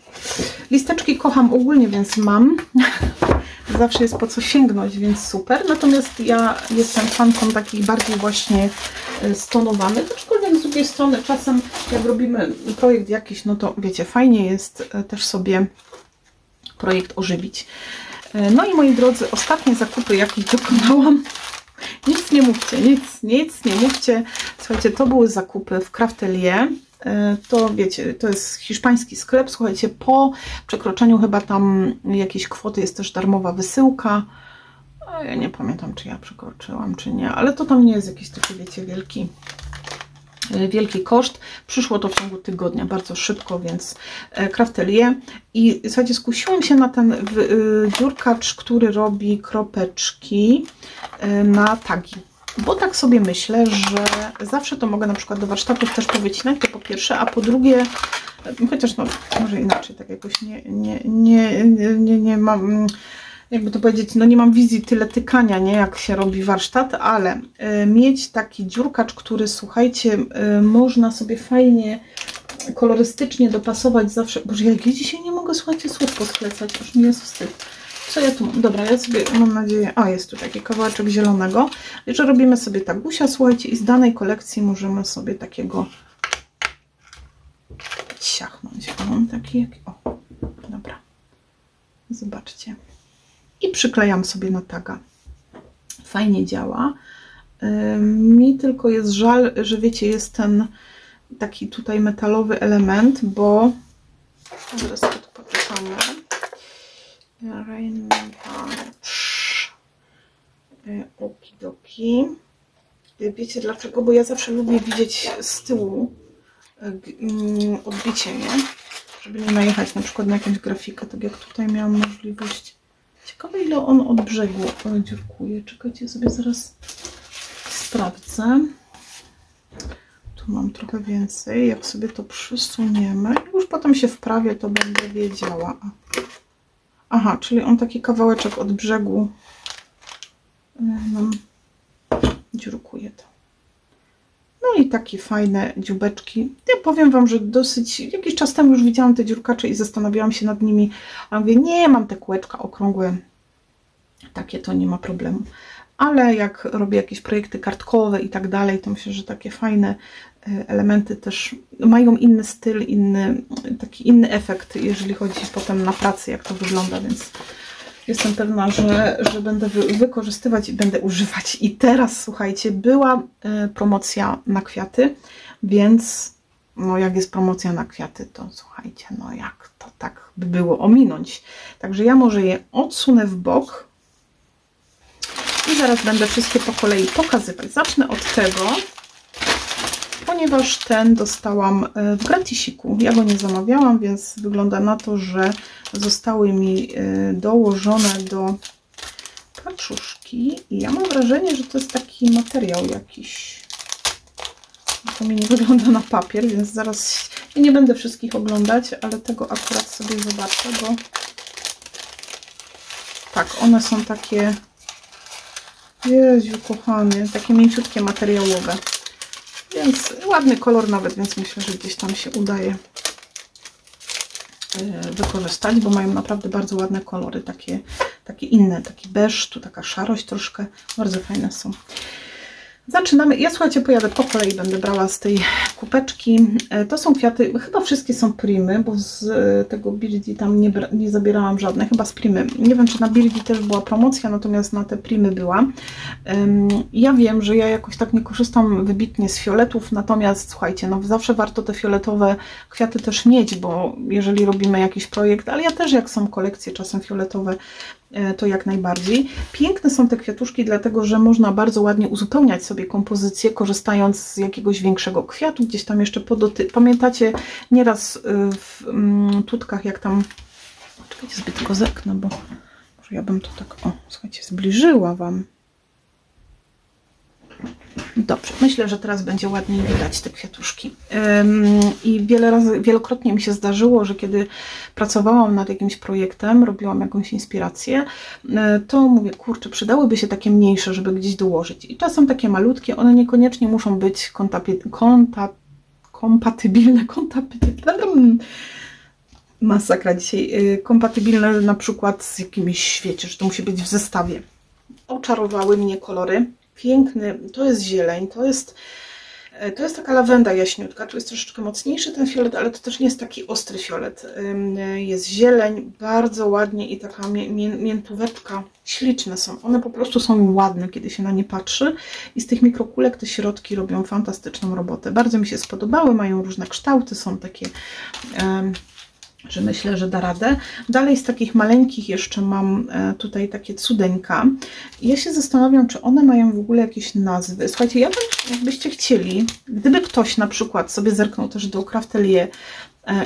listeczki kocham ogólnie, więc mam. Zawsze jest po co sięgnąć, więc super. Natomiast ja jestem fanką takich bardziej właśnie stonowanych. Aczkolwiek z drugiej strony czasem jak robimy projekt jakiś, no to wiecie, fajnie jest też sobie projekt ożywić. No i moi drodzy, ostatnie zakupy jakich dokonałam. Nic nie mówcie, nic nie mówcie. Słuchajcie, to były zakupy w Craftelier. To wiecie, to jest hiszpański sklep. Słuchajcie, po przekroczeniu chyba tam jakiejś kwoty jest też darmowa wysyłka. Ja nie pamiętam, czy ja przekroczyłam, czy nie, ale to tam nie jest jakiś taki, wiecie, wielki koszt. Przyszło to w ciągu tygodnia, bardzo szybko, więc Craftelier. I słuchajcie, skusiłam się na ten dziurkacz, który robi kropeczki na tagi. Bo tak sobie myślę, że zawsze to mogę na przykład do warsztatów też powycinać, to po pierwsze, a po drugie, chociaż no może inaczej, tak jakoś nie mam, jakby to powiedzieć, no nie mam wizji tyle tykania, nie, jak się robi warsztat, ale mieć taki dziurkacz, który, słuchajcie, można sobie fajnie kolorystycznie dopasować zawsze. Boże, jak ja dzisiaj nie mogę, słuchajcie, słów posklecać, już mi jest wstyd. Co ja tu mam? Dobra, ja sobie mam nadzieję, jest tu taki kawałeczek zielonego, że robimy sobie tagusia, słuchajcie, i z danej kolekcji możemy sobie takiego siachnąć. Mam taki, dobra, zobaczcie. I przyklejam sobie na taga. Fajnie działa. Mi tylko jest żal, że wiecie, jest ten taki tutaj metalowy element, bo zaraz to poczekamy. Okidoki. Wiecie dlaczego? Bo ja zawsze lubię widzieć z tyłu odbicie, nie? Żeby nie najechać na przykład na jakąś grafikę, tak jak tutaj miałam możliwość. Ciekawe, ile on od brzegu dziurkuje. Czekajcie, sobie zaraz sprawdzę. Tu mam trochę więcej. Jak sobie to przysuniemy, już potem się wprawię, to będę wiedziała. Aha, czyli on taki kawałeczek od brzegu nam dziurkuje to. No No i takie fajne dzióbeczki. Ja powiem Wam, że dosyć jakiś czas temu już widziałam te dziurkacze i zastanawiałam się nad nimi, a mówię, nie, mam te kółeczka okrągłe, takie to nie ma problemu. Ale jak robię jakieś projekty kartkowe i tak dalej, to myślę, że takie fajne elementy też mają inny styl, taki inny efekt, jeżeli chodzi potem na pracę, jak to wygląda, więc jestem pewna, że będę wykorzystywać i będę używać. I teraz, słuchajcie, była promocja na kwiaty, więc no jak jest promocja na kwiaty, to słuchajcie, no jak to tak by było ominąć. Także ja może je odsunę w bok i zaraz będę wszystkie po kolei pokazywać. Zacznę od tego, ponieważ ten dostałam w gratisiku. Ja go nie zamawiałam, więc wygląda na to, że zostały mi dołożone do paczuszki. I ja mam wrażenie, że to jest taki materiał jakiś. To mi nie wygląda na papier, więc zaraz ja nie będę wszystkich oglądać, ale tego akurat sobie zobaczę, bo tak, one są takie, Jezu kochany, takie mięciutkie, materiałowe. Więc ładny kolor nawet, więc myślę, że gdzieś tam się udaje wykorzystać, bo mają naprawdę bardzo ładne kolory, takie inne, taki beż, tu taka szarość troszkę, bardzo fajne są. Zaczynamy. Ja słuchajcie, pojadę po kolei, będę brała z tej kubeczki. To są kwiaty, chyba wszystkie są primy, bo z tego Birdi tam nie zabierałam żadne, chyba z primy. Nie wiem, czy na Birdi też była promocja, natomiast na te primy była. Ja wiem, że ja jakoś tak nie korzystam wybitnie z fioletów, natomiast słuchajcie, no zawsze warto te fioletowe kwiaty też mieć, bo jeżeli robimy jakiś projekt, ale ja też jak są kolekcje czasem fioletowe, to jak najbardziej. Piękne są te kwiatuszki, dlatego że można bardzo ładnie uzupełniać sobie kompozycję, korzystając z jakiegoś większego kwiatu, gdzieś tam jeszcze pamiętacie nieraz w tutkach, jak tam, czekajcie, sobie tylko zerknę, bo może ja bym to tak, o, słuchajcie, zbliżyła Wam. Dobrze, myślę, że teraz będzie ładniej widać te kwiatuszki. I wielokrotnie mi się zdarzyło, że kiedy pracowałam nad jakimś projektem, robiłam jakąś inspirację, to mówię, kurczę, przydałyby się takie mniejsze, żeby gdzieś dołożyć. I czasem takie malutkie, one niekoniecznie muszą być kompatybilne, masakra dzisiaj, kompatybilne na przykład z jakimiś, wiecie, że to musi być w zestawie. Oczarowały mnie kolory. Piękny, to jest zieleń, to jest taka lawenda jaśniutka, tu jest troszeczkę mocniejszy ten fiolet, ale to też nie jest taki ostry fiolet. Jest zieleń, bardzo ładnie i taka miętóweczka, śliczne są. One po prostu są ładne, kiedy się na nie patrzy i z tych mikrokulek te środki robią fantastyczną robotę. Bardzo mi się spodobały, mają różne kształty, są takie... że myślę, że da radę. Dalej z takich maleńkich jeszcze mam tutaj takie cudeńka. Ja się zastanawiam, czy one mają w ogóle jakieś nazwy. Słuchajcie, ja bym, jakbyście chcieli, gdyby ktoś na przykład sobie zerknął też do Craftelier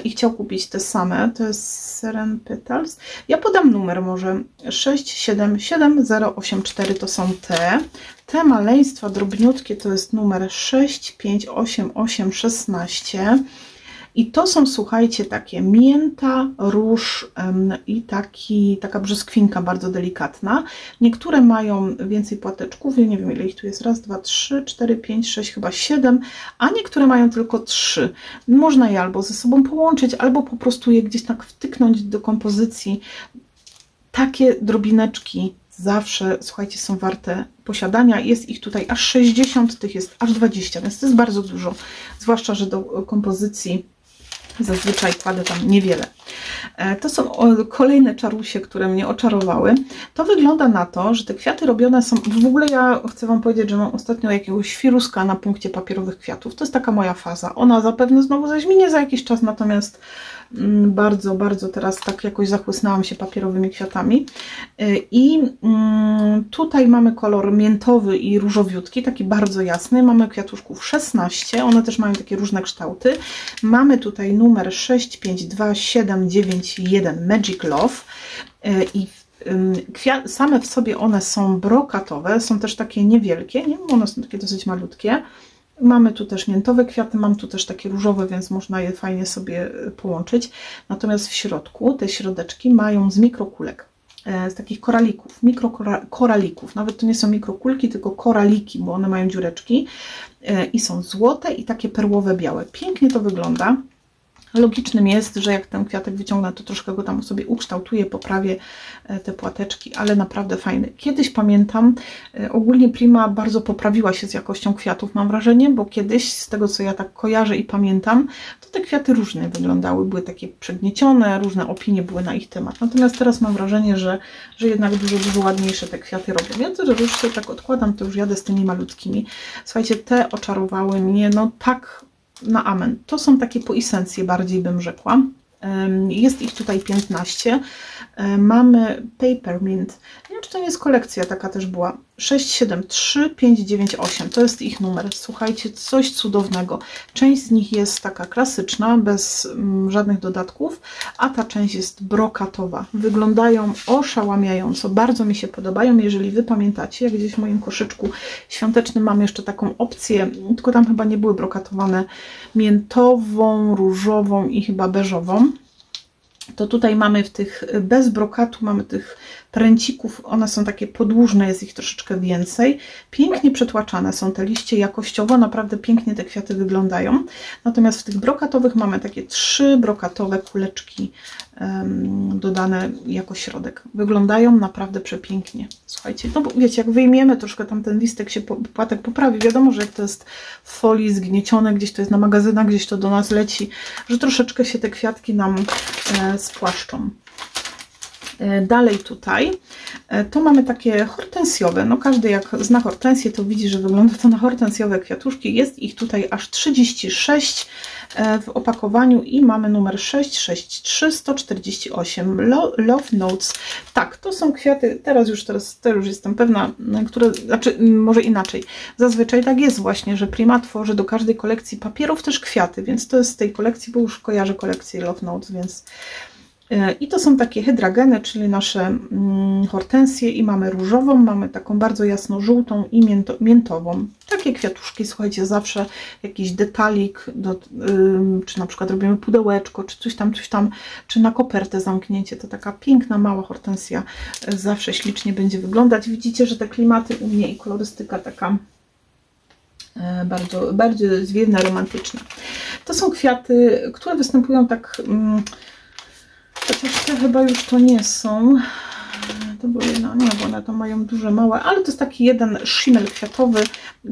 i chciał kupić te same, to jest Seren Petals. Ja podam numer może 677084, to są te. Te maleństwa drobniutkie to jest numer 658816. I to są, słuchajcie, takie mięta, róż i taka brzoskwinka bardzo delikatna. Niektóre mają więcej płateczków, ja nie wiem ile ich tu jest, raz, dwa, trzy, cztery, pięć, sześć, chyba 7, a niektóre mają tylko 3. Można je albo ze sobą połączyć, albo po prostu je gdzieś tak wtyknąć do kompozycji. Takie drobineczki zawsze, słuchajcie, są warte posiadania. Jest ich tutaj aż 60, tych jest aż 20, więc to jest bardzo dużo, zwłaszcza, że do kompozycji zazwyczaj kładę tam niewiele. To są kolejne czarusie, które mnie oczarowały. To wygląda na to, że te kwiaty robione są... W ogóle ja chcę Wam powiedzieć, że mam ostatnio jakiegoś świruska na punkcie papierowych kwiatów. To jest taka moja faza. Ona zapewne znowu zaźminie za jakiś czas, natomiast bardzo, bardzo teraz tak jakoś zachłysnęłam się papierowymi kwiatami. I tutaj mamy kolor miętowy i różowiutki, taki bardzo jasny. Mamy kwiatuszków 16, one też mają takie różne kształty. Mamy tutaj numer 652791 Magic Love i same w sobie one są brokatowe, są też takie niewielkie, nie? One są takie dosyć malutkie. Mamy tu też miętowe kwiaty, mam tu też takie różowe, więc można je fajnie sobie połączyć. Natomiast w środku te środeczki mają z mikrokulek. z takich koralików, mikrokoralików. Nawet to nie są mikrokulki, tylko koraliki, bo one mają dziureczki i są złote i takie perłowe białe. Pięknie to wygląda. Logicznym jest, że jak ten kwiatek wyciągnę, to troszkę go tam sobie ukształtuję, poprawię te płateczki, ale naprawdę fajny. Kiedyś pamiętam, ogólnie Prima bardzo poprawiła się z jakością kwiatów, mam wrażenie, bo kiedyś, z tego co ja tak kojarzę i pamiętam, to te kwiaty różnie wyglądały, były takie przegniecione, różne opinie były na ich temat. Natomiast teraz mam wrażenie, że jednak dużo ładniejsze te kwiaty robią. Ja to, że już się tak odkładam, to już jadę z tymi malutkimi. Słuchajcie, te oczarowały mnie, no tak na amen. To są takie poisencje bardziej, bym rzekła. Jest ich tutaj 15. Mamy Peppermint. Nie wiem, czy to nie jest kolekcja, taka też była. 673598. To jest ich numer. Słuchajcie, coś cudownego. Część z nich jest taka klasyczna, bez żadnych dodatków, a ta część jest brokatowa. Wyglądają oszałamiająco. Bardzo mi się podobają. Jeżeli Wy pamiętacie, jak gdzieś w moim koszyczku świątecznym mam jeszcze taką opcję, tylko tam chyba nie były brokatowane, miętową, różową i chyba beżową. To tutaj mamy w tych bez brokatu, mamy tych pręcików, one są takie podłużne, jest ich troszeczkę więcej. Pięknie przetłaczane są te liście jakościowo, naprawdę pięknie te kwiaty wyglądają. Natomiast w tych brokatowych mamy takie 3 brokatowe kuleczki dodane jako środek. Wyglądają naprawdę przepięknie. Słuchajcie, no bo wiecie, jak wyjmiemy troszkę tam ten listek się płatek poprawi, wiadomo, że jak to jest w folii zgniecione, gdzieś to jest na magazynach, gdzieś to do nas leci, że troszeczkę się te kwiatki nam spłaszczą. Dalej tutaj to mamy takie hortensjowe. No każdy jak zna hortensję, to widzi, że wygląda to na hortensjowe kwiatuszki. Jest ich tutaj aż 36 w opakowaniu i mamy numer 663148 Love Notes. Tak, to są kwiaty, teraz już jestem pewna, które, znaczy może inaczej. Zazwyczaj tak jest właśnie, że Prima tworzy do każdej kolekcji papierów też kwiaty, więc to jest z tej kolekcji, bo już kojarzę kolekcję Love Notes, więc i to są takie hydrageny, czyli nasze hortensje i mamy różową, mamy taką bardzo jasno-żółtą i miętową. Takie kwiatuszki, słuchajcie, zawsze jakiś detalik, czy na przykład robimy pudełeczko, czy coś tam, czy na kopertę zamknięcie, to taka piękna, mała hortensja zawsze ślicznie będzie wyglądać. Widzicie, że te klimaty u mnie i kolorystyka taka bardzo zwiewna, romantyczna. To są kwiaty, które występują tak... Chociaż te chyba już to nie są. To były, no nie, bo one to mają duże, małe, ale to jest taki jeden szimel kwiatowy,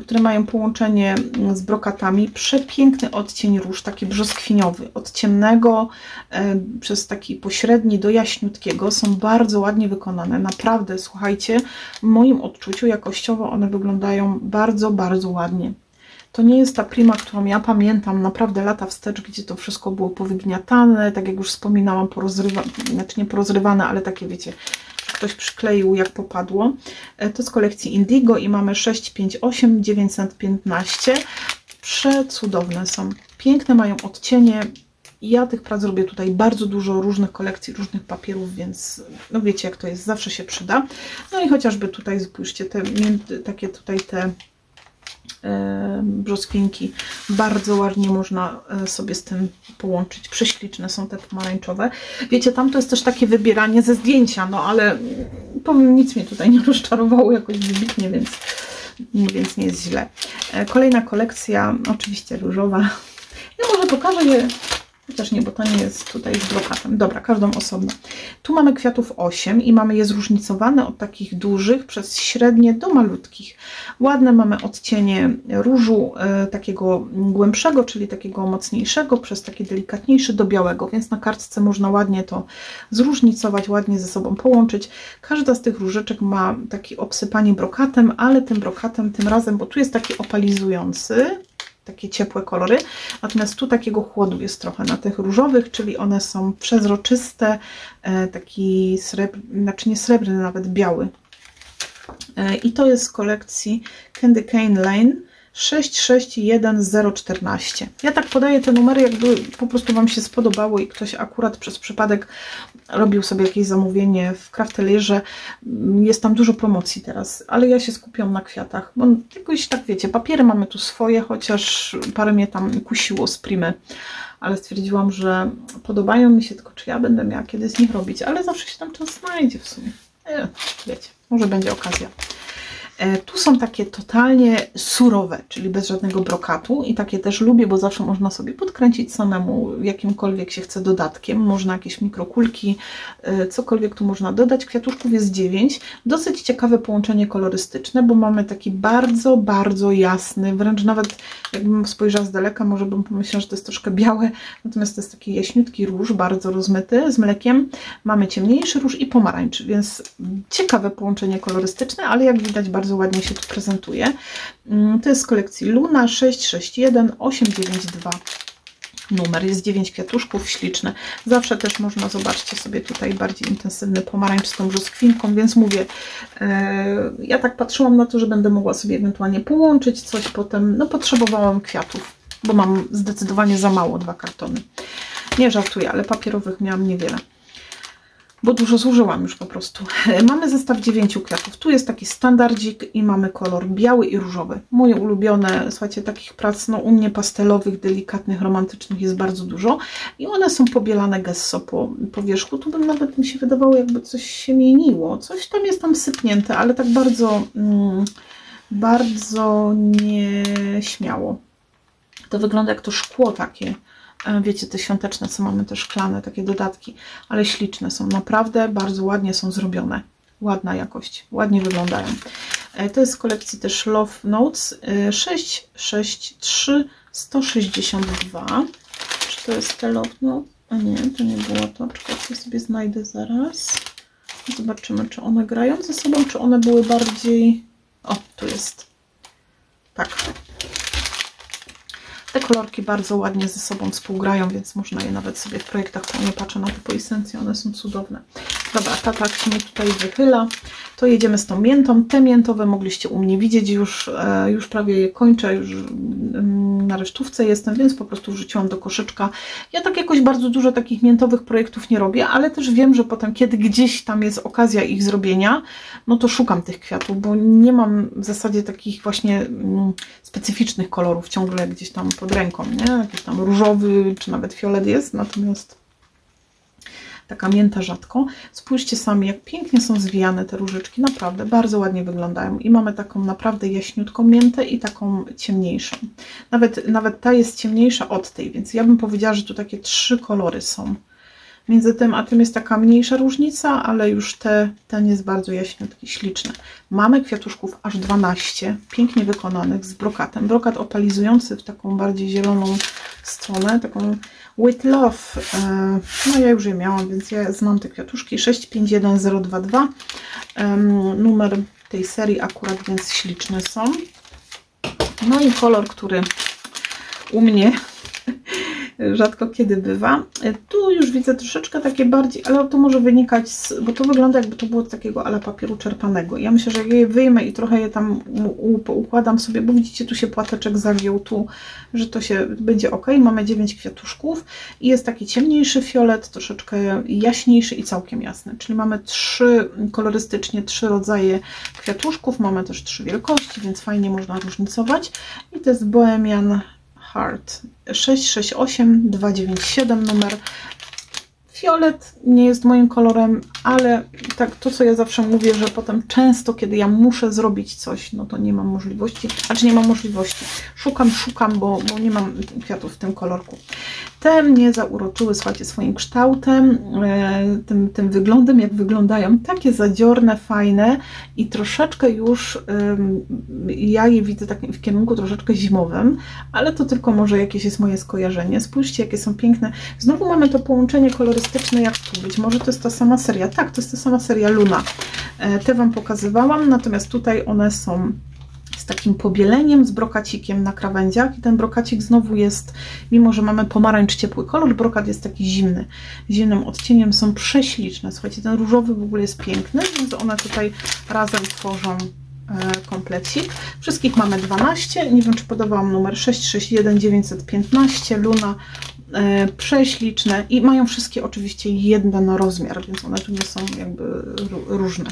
które mają połączenie z brokatami. Przepiękny odcień róż, taki brzoskwiniowy. Od ciemnego przez taki pośredni do jaśniutkiego. Są bardzo ładnie wykonane. Naprawdę, słuchajcie, w moim odczuciu jakościowo one wyglądają bardzo ładnie. To nie jest ta Prima, którą ja pamiętam naprawdę lata wstecz, gdzie to wszystko było powygniatane, tak jak już wspominałam, znaczy nie porozrywane, ale takie wiecie, ktoś przykleił jak popadło. To z kolekcji Indigo i mamy 658 915. Przecudowne są. Piękne mają odcienie. Ja tych prac robię tutaj bardzo dużo, różnych kolekcji, różnych papierów, więc no wiecie jak to jest, zawsze się przyda. No i chociażby tutaj spójrzcie, takie tutaj te brzoskwinki bardzo ładnie można sobie z tym połączyć. Prześliczne są te pomarańczowe. Wiecie, tam to jest też takie wybieranie ze zdjęcia, no ale powiem, nic mnie tutaj nie rozczarowało jakoś wybitnie, więc nie jest źle. Kolejna kolekcja, oczywiście różowa. Ja może pokażę je, chociaż nie, bo to nie jest tutaj z brokatem. Dobra, każdą osobno. Tu mamy kwiatów 8 i mamy je zróżnicowane od takich dużych przez średnie do malutkich. Ładne mamy odcienie różu takiego głębszego, czyli takiego mocniejszego, przez taki delikatniejszy do białego, więc na kartce można ładnie to zróżnicować, ładnie ze sobą połączyć. Każda z tych różeczek ma takie obsypanie brokatem, ale tym brokatem tym razem, bo tu jest taki opalizujący, takie ciepłe kolory, natomiast tu takiego chłodu jest trochę na tych różowych, czyli one są przezroczyste, taki znaczy nie srebrny, nawet biały. I to jest z kolekcji Candy Cane Lane 661014. Ja tak podaję te numery, jakby po prostu Wam się spodobało i ktoś akurat przez przypadek robił sobie jakieś zamówienie w Craftelierze. Jest tam dużo promocji teraz, ale ja się skupiam na kwiatach, bo jakoś tak wiecie, papiery mamy tu swoje, chociaż parę mnie tam kusiło z Primy, ale stwierdziłam, że podobają mi się, tylko czy ja będę miała kiedy z nich robić, ale zawsze się tam czas znajdzie w sumie. Wiecie, może będzie okazja. Tu są takie totalnie surowe, czyli bez żadnego brokatu i takie też lubię, bo zawsze można sobie podkręcić samemu jakimkolwiek się chce dodatkiem. Można jakieś mikrokulki, cokolwiek tu można dodać. Kwiatuszków jest 9. Dosyć ciekawe połączenie kolorystyczne, bo mamy taki bardzo, bardzo jasny, wręcz nawet jakbym spojrzała z daleka, może bym pomyślała, że to jest troszkę białe, natomiast to jest taki jaśniutki róż, bardzo rozmyty, z mlekiem. Mamy ciemniejszy róż i pomarańcz, więc ciekawe połączenie kolorystyczne, ale jak widać bardzo ładnie się tu prezentuje. To jest z kolekcji Luna 661 892. Numer jest 9 kwiatuszków, śliczne. Zawsze też można, zobaczcie sobie tutaj bardziej intensywny pomarańcz z tą brzoskwinką, więc mówię, ja tak patrzyłam na to, że będę mogła sobie ewentualnie połączyć coś potem. No potrzebowałam kwiatów, bo mam zdecydowanie za mało, 2 kartony. Nie żartuję, ale papierowych miałam niewiele, bo dużo zużyłam już po prostu. Mamy zestaw 9 kwiatów. Tu jest taki standardzik i mamy kolor biały i różowy. Moje ulubione, słuchajcie, takich prac, no u mnie pastelowych, delikatnych, romantycznych jest bardzo dużo i one są pobielane gesso po wierzchu. Tu nawet mi się wydawało, jakby coś się mieniło. Coś tam jest tam sypnięte, ale tak bardzo, bardzo nieśmiało. To wygląda jak to szkło takie. Wiecie, te świąteczne, co mamy te szklane, takie dodatki, ale śliczne są, naprawdę bardzo ładnie są zrobione. Ładna jakość, ładnie wyglądają. To jest z kolekcji też Love Notes 663 162. Czy to jest te Love Notes? A nie, to nie było to. Czekajcie, sobie znajdę zaraz. Zobaczymy, czy one grają ze sobą, czy one były bardziej... O, tu jest. Tak. Te kolorki bardzo ładnie ze sobą współgrają, więc można je nawet sobie w projektach, nie patrzę na te po esencji, one są cudowne. Dobra, ta tak się mi tutaj wychyla. To jedziemy z tą miętą. Te miętowe mogliście u mnie widzieć, już prawie je kończę, już na resztówce jestem, więc po prostu wrzuciłam do koszyczka. Ja tak jakoś bardzo dużo takich miętowych projektów nie robię, ale też wiem, że potem, kiedy gdzieś tam jest okazja ich zrobienia, no to szukam tych kwiatów, bo nie mam w zasadzie takich właśnie specyficznych kolorów ciągle gdzieś tam pod ręką, nie? Jakiś tam różowy, czy nawet fiolet jest, natomiast taka mięta rzadko. Spójrzcie sami, jak pięknie są zwijane te różyczki, naprawdę bardzo ładnie wyglądają. I mamy taką naprawdę jaśniutką miętę i taką ciemniejszą. Nawet ta jest ciemniejsza od tej, więc ja bym powiedziała, że tu takie 3 kolory są. Między tym a tym jest taka mniejsza różnica, ale już ten jest bardzo jaśniutki, śliczny. Mamy kwiatuszków aż 12, pięknie wykonanych z brokatem. Brokat opalizujący w taką bardziej zieloną stronę, taką With Love. No ja już je miałam, więc ja znam te kwiatuszki. 651022. Numer tej serii akurat, więc śliczne są. No i kolor, który u mnie rzadko kiedy bywa. Tu już widzę troszeczkę takie bardziej, ale to może wynikać bo to wygląda, jakby to było z takiego ala papieru czerpanego. Ja myślę, że jak je wyjmę i trochę je tam układam sobie, bo widzicie, tu się płateczek zagiął, tu, że to się będzie ok. Mamy 9 kwiatuszków i jest taki ciemniejszy fiolet, troszeczkę jaśniejszy i całkiem jasny. Czyli mamy kolorystycznie 3 rodzaje kwiatuszków, mamy też 3 wielkości, więc fajnie można różnicować. I to jest Bohemian Heart 668 297 numer. Fiolet nie jest moim kolorem, ale tak to, co ja zawsze mówię, że potem często, kiedy ja muszę zrobić coś, no to nie mam możliwości, nie mam możliwości. Szukam, bo nie mam kwiatów w tym kolorku. Te mnie zauroczyły, słuchajcie, swoim kształtem, tym wyglądem, jak wyglądają. Takie zadziorne, fajne i troszeczkę już ja je widzę tak w kierunku troszeczkę zimowym, ale to tylko może jakieś jest moje skojarzenie. Spójrzcie, jakie są piękne. Znowu mamy to połączenie kolorystyczne jak tu. Być może to jest ta sama seria. Tak, to jest ta sama seria Luna. Te Wam pokazywałam, natomiast tutaj one są z takim pobieleniem, z brokacikiem na krawędziach i ten brokacik znowu jest, mimo że mamy pomarańcz ciepły kolor, brokat jest taki zimny, zimnym odcieniem, są prześliczne. Słuchajcie, ten różowy w ogóle jest piękny, więc one tutaj razem tworzą komplecik. Wszystkich mamy 12, nie wiem, czy podawałam numer 661 915, Luna, prześliczne i mają wszystkie oczywiście jeden rozmiar, więc one tu nie są jakby różne.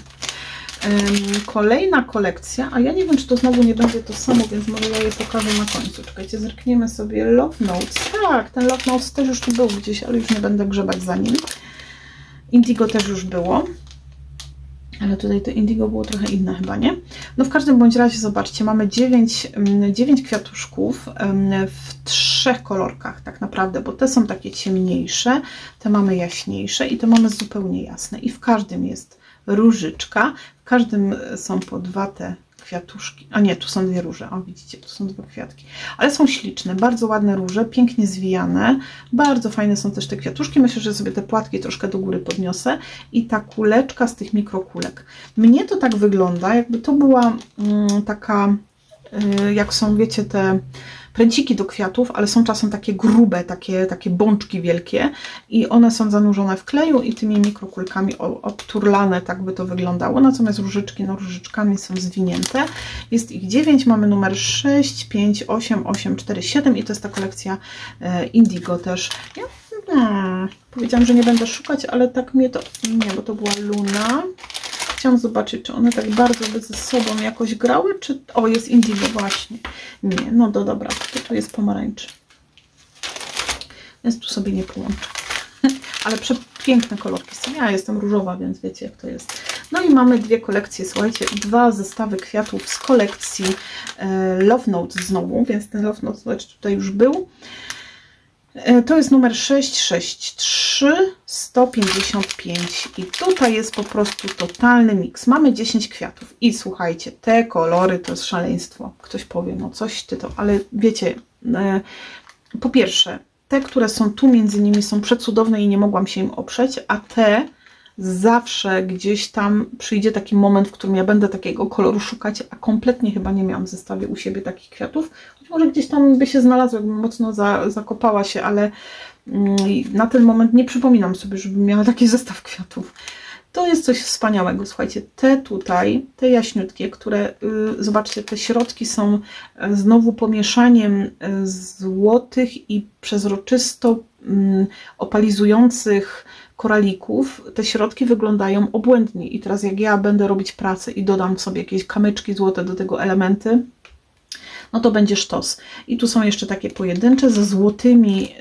Kolejna kolekcja, a ja nie wiem, czy to znowu nie będzie to samo, więc może ja je pokażę na końcu. Czekajcie, zerkniemy sobie Love Notes. Tak, ten Love Notes też już tu był gdzieś, ale już nie będę grzebać za nim. Indigo też już było. Ale tutaj to indigo było trochę inne chyba, nie? No w każdym bądź razie zobaczcie, mamy 9 kwiatuszków w 3 kolorkach tak naprawdę, bo te są takie ciemniejsze, te mamy jaśniejsze i te mamy zupełnie jasne. I w każdym jest różyczka, w każdym są po 2 te kwiatuszki. A nie, tu są 2 róże, o widzicie, tu są 2 kwiatki. Ale są śliczne, bardzo ładne róże, pięknie zwijane. Bardzo fajne są też te kwiatuszki. Myślę, że sobie te płatki troszkę do góry podniosę. I ta kuleczka z tych mikrokulek. Mnie to tak wygląda, jakby to była taka, jak są, wiecie, te pręciki do kwiatów, ale są czasem takie grube, takie bączki wielkie i one są zanurzone w kleju i tymi mikrokulkami obturlane, tak by to wyglądało. Natomiast różyczki, no różyczkami są zwinięte. Jest ich 9, mamy numer 6, 5, 8, 8, 4, 7 i to jest ta kolekcja Indigo też. Powiedziałam, że nie będę szukać, ale tak mnie to... Nie, bo to była Luna. Chciałam zobaczyć, czy one tak bardzo by ze sobą jakoś grały, czy... O, jest Indigo właśnie. Nie, no dobra, to tu jest pomarańczy. Więc tu sobie nie połączę. Ale przepiękne kolorki są. Ja jestem różowa, więc wiecie, jak to jest. No i mamy 2 kolekcje, słuchajcie, 2 zestawy kwiatów z kolekcji Love Notes znowu, więc ten Love Notes, zobaczcie, tutaj już był. To jest numer 663 155 i tutaj jest po prostu totalny miks. Mamy 10 kwiatów i słuchajcie, te kolory to jest szaleństwo. Ktoś powie, no coś ty to, ale wiecie, po pierwsze, te, które są tu między nimi są przecudowne i nie mogłam się im oprzeć, a te zawsze gdzieś tam przyjdzie taki moment, w którym ja będę takiego koloru szukać, a kompletnie chyba nie miałam w zestawie u siebie takich kwiatów. Choć może gdzieś tam by się znalazło, jakbym mocno zakopała się, ale na ten moment nie przypominam sobie, żebym miała taki zestaw kwiatów. To jest coś wspaniałego, słuchajcie, te tutaj, te jaśniutkie, które, zobaczcie, te środki są znowu pomieszaniem złotych i przezroczysto opalizujących koralików. Te środki wyglądają obłędnie i teraz jak ja będę robić pracę i dodam sobie jakieś kamyczki złote do tego elementy, no to będzie sztos. I tu są jeszcze takie pojedyncze ze złotymi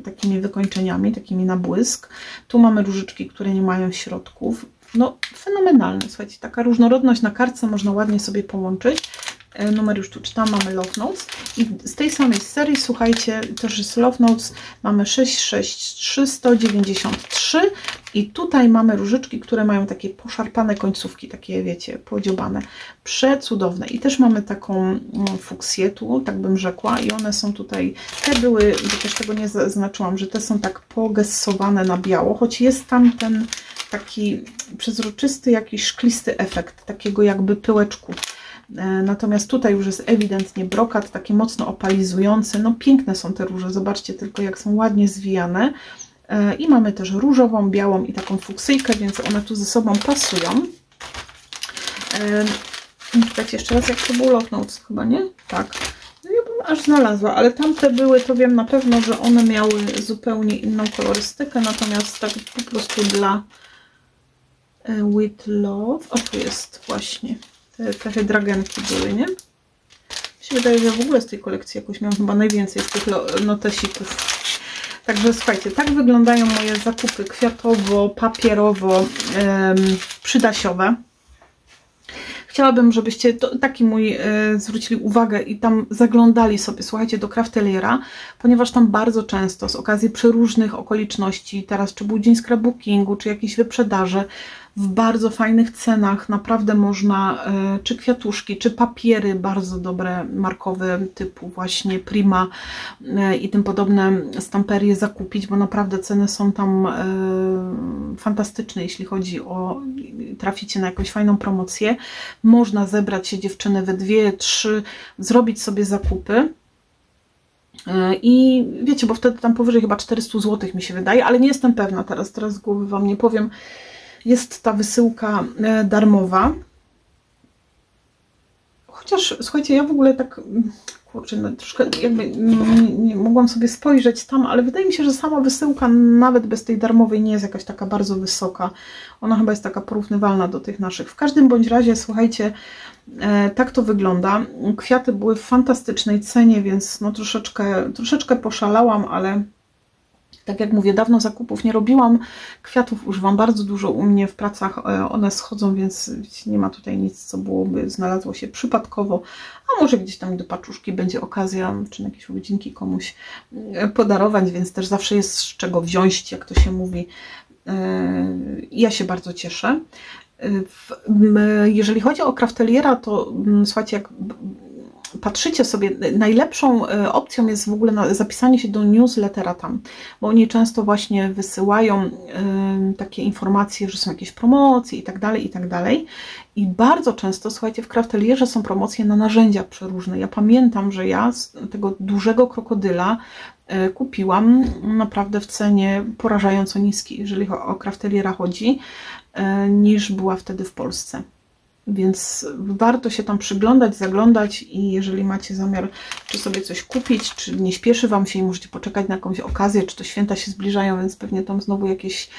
takimi wykończeniami, takimi na błysk. Tu mamy różyczki, które nie mają środków. No fenomenalne, słuchajcie, taka różnorodność na kartce można ładnie sobie połączyć. Numer już tu czytam, mamy Love Notes i z tej samej serii, słuchajcie, też jest Love Notes, mamy 663 193 i tutaj mamy różyczki, które mają takie poszarpane końcówki, takie wiecie, podziobane, przecudowne i też mamy taką fuksję tu, tak bym rzekła i one są tutaj, te były, że też tego nie zaznaczyłam, że te są tak pogessowane na biało, choć jest tam ten taki przezroczysty, jakiś szklisty efekt, takiego jakby pyłeczku. Natomiast tutaj już jest ewidentnie brokat, takie mocno opalizujące. No piękne są te róże, zobaczcie tylko jak są ładnie zwijane. I mamy też różową, białą i taką fuksyjkę, więc one tu ze sobą pasują. Czekajcie jeszcze raz, jak to był Love Notes chyba, nie? Tak. No ja bym aż znalazła, ale tamte były, to wiem na pewno, że one miały zupełnie inną kolorystykę, natomiast tak po prostu dla With Love. O, tu jest właśnie. Te hydragenki były, nie? Mi się wydaje, że w ogóle z tej kolekcji jakoś miałam chyba najwięcej z tych notesików. Także słuchajcie, tak wyglądają moje zakupy kwiatowo, papierowo, przydasiowe. Chciałabym, żebyście taki mój zwrócili uwagę i tam zaglądali sobie, słuchajcie, do Crafteliera, ponieważ tam bardzo często z okazji przeróżnych okoliczności, teraz czy był dzień scrapbookingu, czy jakieś wyprzedaże, w bardzo fajnych cenach naprawdę można czy kwiatuszki, czy papiery bardzo dobre, markowe typu właśnie Prima i tym podobne stamperie zakupić, bo naprawdę ceny są tam fantastyczne, jeśli chodzi o traficie na jakąś fajną promocję. Można zebrać się dziewczyny we 2, 3, zrobić sobie zakupy. I wiecie, bo wtedy tam powyżej chyba 400 zł mi się wydaje, ale nie jestem pewna teraz z głowy Wam nie powiem. Jest ta wysyłka darmowa. Chociaż, słuchajcie, ja w ogóle tak, kurczę, no, troszkę jakby nie mogłam sobie spojrzeć tam, ale wydaje mi się, że sama wysyłka nawet bez tej darmowej nie jest jakaś taka bardzo wysoka. Ona chyba jest taka porównywalna do tych naszych. W każdym bądź razie, słuchajcie, tak to wygląda. Kwiaty były w fantastycznej cenie, więc no troszeczkę poszalałam, Tak jak mówię, dawno zakupów nie robiłam, kwiatów używam bardzo dużo u mnie w pracach, one schodzą, więc nie ma tutaj nic, co byłoby, znalazło się przypadkowo, a może gdzieś tam do paczuszki będzie okazja, czy na jakieś urodzinki komuś podarować, więc też zawsze jest z czego wziąć, jak to się mówi. Ja się bardzo cieszę. Jeżeli chodzi o Crafteliera, to słuchajcie, jak patrzycie sobie, najlepszą opcją jest w ogóle zapisanie się do newslettera tam, bo oni często właśnie wysyłają takie informacje, że są jakieś promocje i tak dalej, i tak dalej. I bardzo często, słuchajcie, w Craftelierze są promocje na narzędzia przeróżne. Ja pamiętam, że ja z tego dużego krokodyla kupiłam naprawdę w cenie porażająco niskiej, jeżeli o Crafteliera chodzi, niż była wtedy w Polsce. Więc warto się tam przyglądać, zaglądać i jeżeli macie zamiar, czy sobie coś kupić, czy nie śpieszy Wam się i możecie poczekać na jakąś okazję, czy to święta się zbliżają, więc pewnie tam znowu jakieś,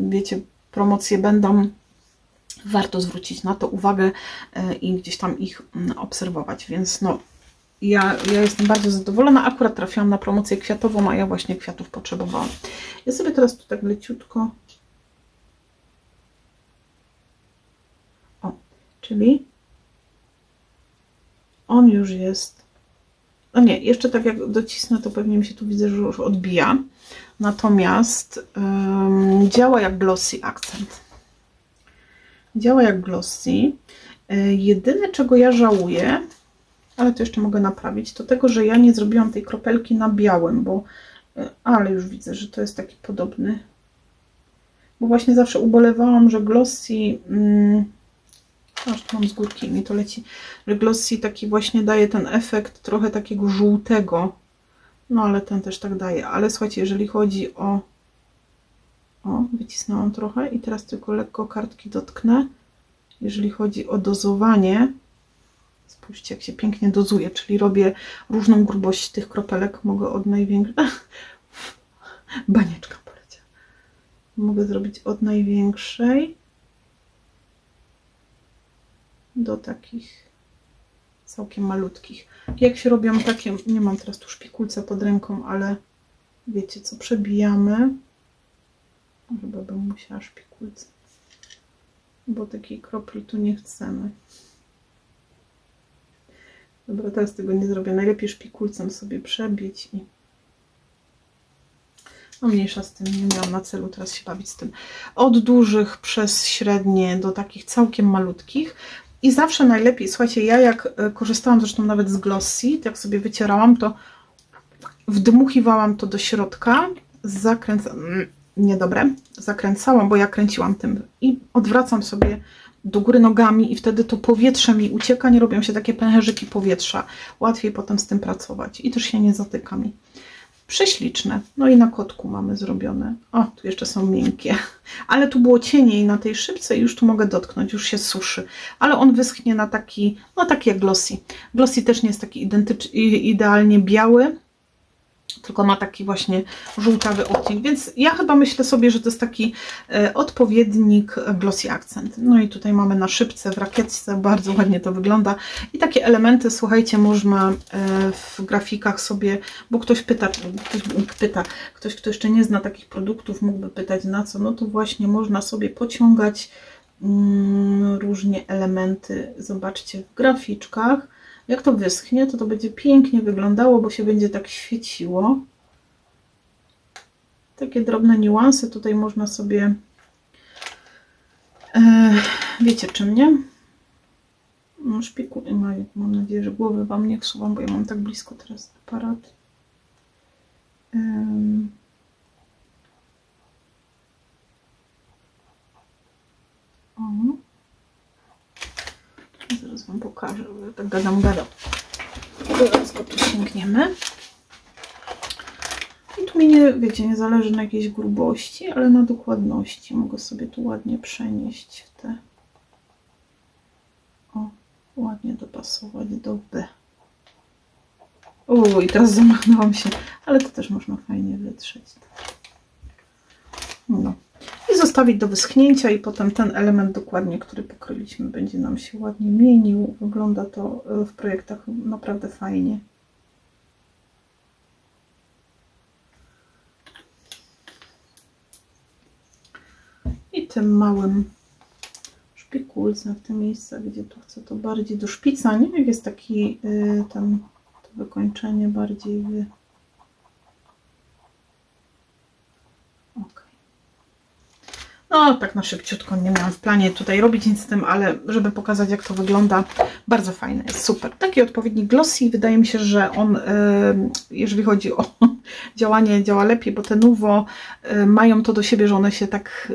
wiecie, promocje będą. Warto zwrócić na to uwagę i gdzieś tam ich obserwować, więc no, ja jestem bardzo zadowolona. Akurat trafiłam na promocję kwiatową, a ja właśnie kwiatów potrzebowałam. Ja sobie teraz tu tak leciutko... Czyli on już jest, no nie, jeszcze tak jak docisnę, to pewnie mi się tu widzę, że już odbija. Natomiast działa jak glossy akcent. Działa jak glossy. Jedyne, czego ja żałuję, ale to jeszcze mogę naprawić, to tego, że ja nie zrobiłam tej kropelki na białym, bo, ale już widzę, że to jest taki podobny. Bo właśnie zawsze ubolewałam, że glossy... aż tu mam z górki, mi to leci, że glossy taki właśnie daje ten efekt trochę takiego żółtego, no ale ten też tak daje, ale słuchajcie, jeżeli chodzi o wycisnęłam trochę i teraz tylko lekko kartki dotknę, jeżeli chodzi o dozowanie, spójrzcie jak się pięknie dozuje, czyli robię różną grubość tych kropelek, mogę od największej, banieczka poleciała, mogę zrobić od największej do takich całkiem malutkich. Jak się robią takie, nie mam teraz tu szpikulca pod ręką, ale wiecie co, przebijamy. Chyba bym musiała szpikulce, bo takiej kropli tu nie chcemy. Dobra, teraz tego nie zrobię. Najlepiej szpikulcem sobie przebić i no mniejsza z tym, nie miałam na celu teraz się bawić z tym. Od dużych przez średnie do takich całkiem malutkich. I zawsze najlepiej, słuchajcie, ja jak korzystałam zresztą nawet z glossy, jak sobie wycierałam, to wdmuchiwałam to do środka, zakręcałam, bo ja kręciłam tym i odwracam sobie do góry nogami i wtedy to powietrze mi ucieka, nie robią się takie pęcherzyki powietrza. Łatwiej potem z tym pracować i też się nie zatyka mi. Prześliczne. No i na kotku mamy zrobione. O, tu jeszcze są miękkie. Ale tu było cieniej na tej szybce i już tu mogę dotknąć, już się suszy. Ale on wyschnie na taki, no taki jak glossy. Glossy też nie jest taki idealnie biały, tylko ma taki właśnie żółtawy odcień, więc ja chyba myślę sobie, że to jest taki odpowiednik glossy akcent. No i tutaj mamy na szybce, w rakietce, bardzo ładnie to wygląda i takie elementy, słuchajcie, można w grafikach sobie, bo ktoś pyta, ktoś kto jeszcze nie zna takich produktów mógłby pytać na co, no to właśnie można sobie pociągać różnie elementy, zobaczcie w graficzkach. Jak to wyschnie, to będzie pięknie wyglądało, bo się będzie tak świeciło. Takie drobne niuanse tutaj można sobie, wiecie czym, nie? Szpiku, mam nadzieję, że głowy Wam nie wsuwam, bo ja mam tak blisko teraz aparat. O. Zaraz Wam pokażę, bo ja tak gadam. Zaraz go tu sięgniemy. I tu mi nie, wiecie, nie zależy na jakiejś grubości, ale na dokładności. Mogę sobie tu ładnie przenieść te... O, ładnie dopasować do B. I teraz zamachnęłam się, ale to też można fajnie wytrzeć. No. I zostawić do wyschnięcia i potem ten element dokładnie, który pokryliśmy, będzie nam się ładnie mienił. Wygląda to w projektach naprawdę fajnie. tym małym szpikulcem w tym miejscu, gdzie tu chcę to bardziej do szpica, nie? Jak jest taki tam to wykończenie bardziej No, tak na szybciutko, nie miałam w planie tutaj robić nic z tym, ale żeby pokazać, jak to wygląda, bardzo fajne, jest super. Taki odpowiednik glossy, wydaje mi się, że on, jeżeli chodzi o działanie, działa lepiej, bo te Nuvo mają to do siebie, że one się tak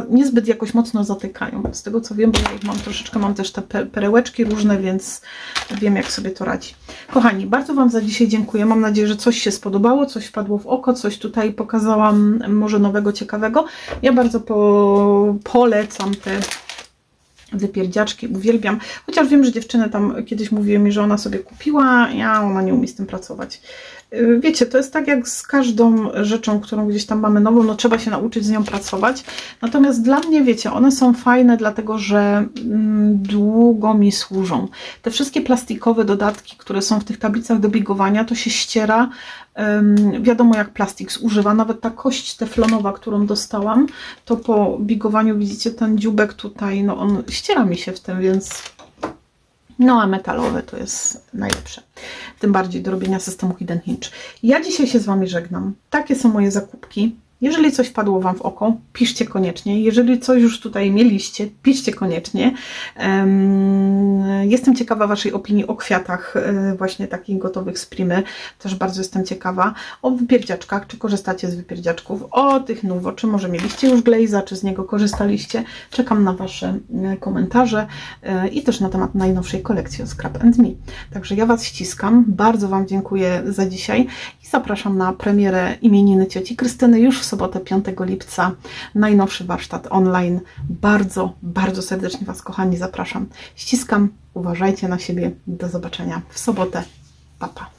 niezbyt jakoś mocno zatykają. Z tego co wiem, bo ja ich mam troszeczkę, mam też te perełeczki różne, więc wiem, jak sobie to radzi. Kochani, bardzo Wam za dzisiaj dziękuję. Mam nadzieję, że coś się spodobało, coś wpadło w oko, coś tutaj pokazałam może nowego, ciekawego. Ja bardzo polecam te wypierdziaczki, uwielbiam. Chociaż wiem, że dziewczyny tam kiedyś mówiły mi, że ona sobie kupiła, ona nie umie z tym pracować. Wiecie, to jest tak jak z każdą rzeczą, którą gdzieś tam mamy nową, no trzeba się nauczyć z nią pracować. Natomiast dla mnie, wiecie, one są fajne, dlatego że długo mi służą. Te wszystkie plastikowe dodatki, które są w tych tablicach do bigowania, to się ściera. Wiadomo, jak plastik zużywa. Nawet ta kość teflonowa, którą dostałam, to po bigowaniu, widzicie, ten dzióbek tutaj, no on ściera mi się w tym, więc... No a metalowe to jest najlepsze. Tym bardziej do robienia systemu Hidden Hinge. Ja dzisiaj się z Wami żegnam. Takie są moje zakupki. Jeżeli coś wpadło Wam w oko, piszcie koniecznie. Jeżeli coś już tutaj mieliście, piszcie koniecznie. Jestem ciekawa Waszej opinii o kwiatach, właśnie takich gotowych z Primy. Też bardzo jestem ciekawa. O wypierdziaczkach, czy korzystacie z wypierdziaczków. O tych Nuvo, czy może mieliście już Glaze'a, czy z niego korzystaliście. Czekam na Wasze komentarze i też na temat najnowszej kolekcji od Scrap & Me. Także ja Was ściskam. Bardzo Wam dziękuję za dzisiaj i zapraszam na premierę imieniny cioci Krystyny już w sobotę 5 lipca. Najnowszy warsztat online. Bardzo, bardzo serdecznie Was, kochani, zapraszam. Ściskam, uważajcie na siebie. Do zobaczenia w sobotę. Pa, pa.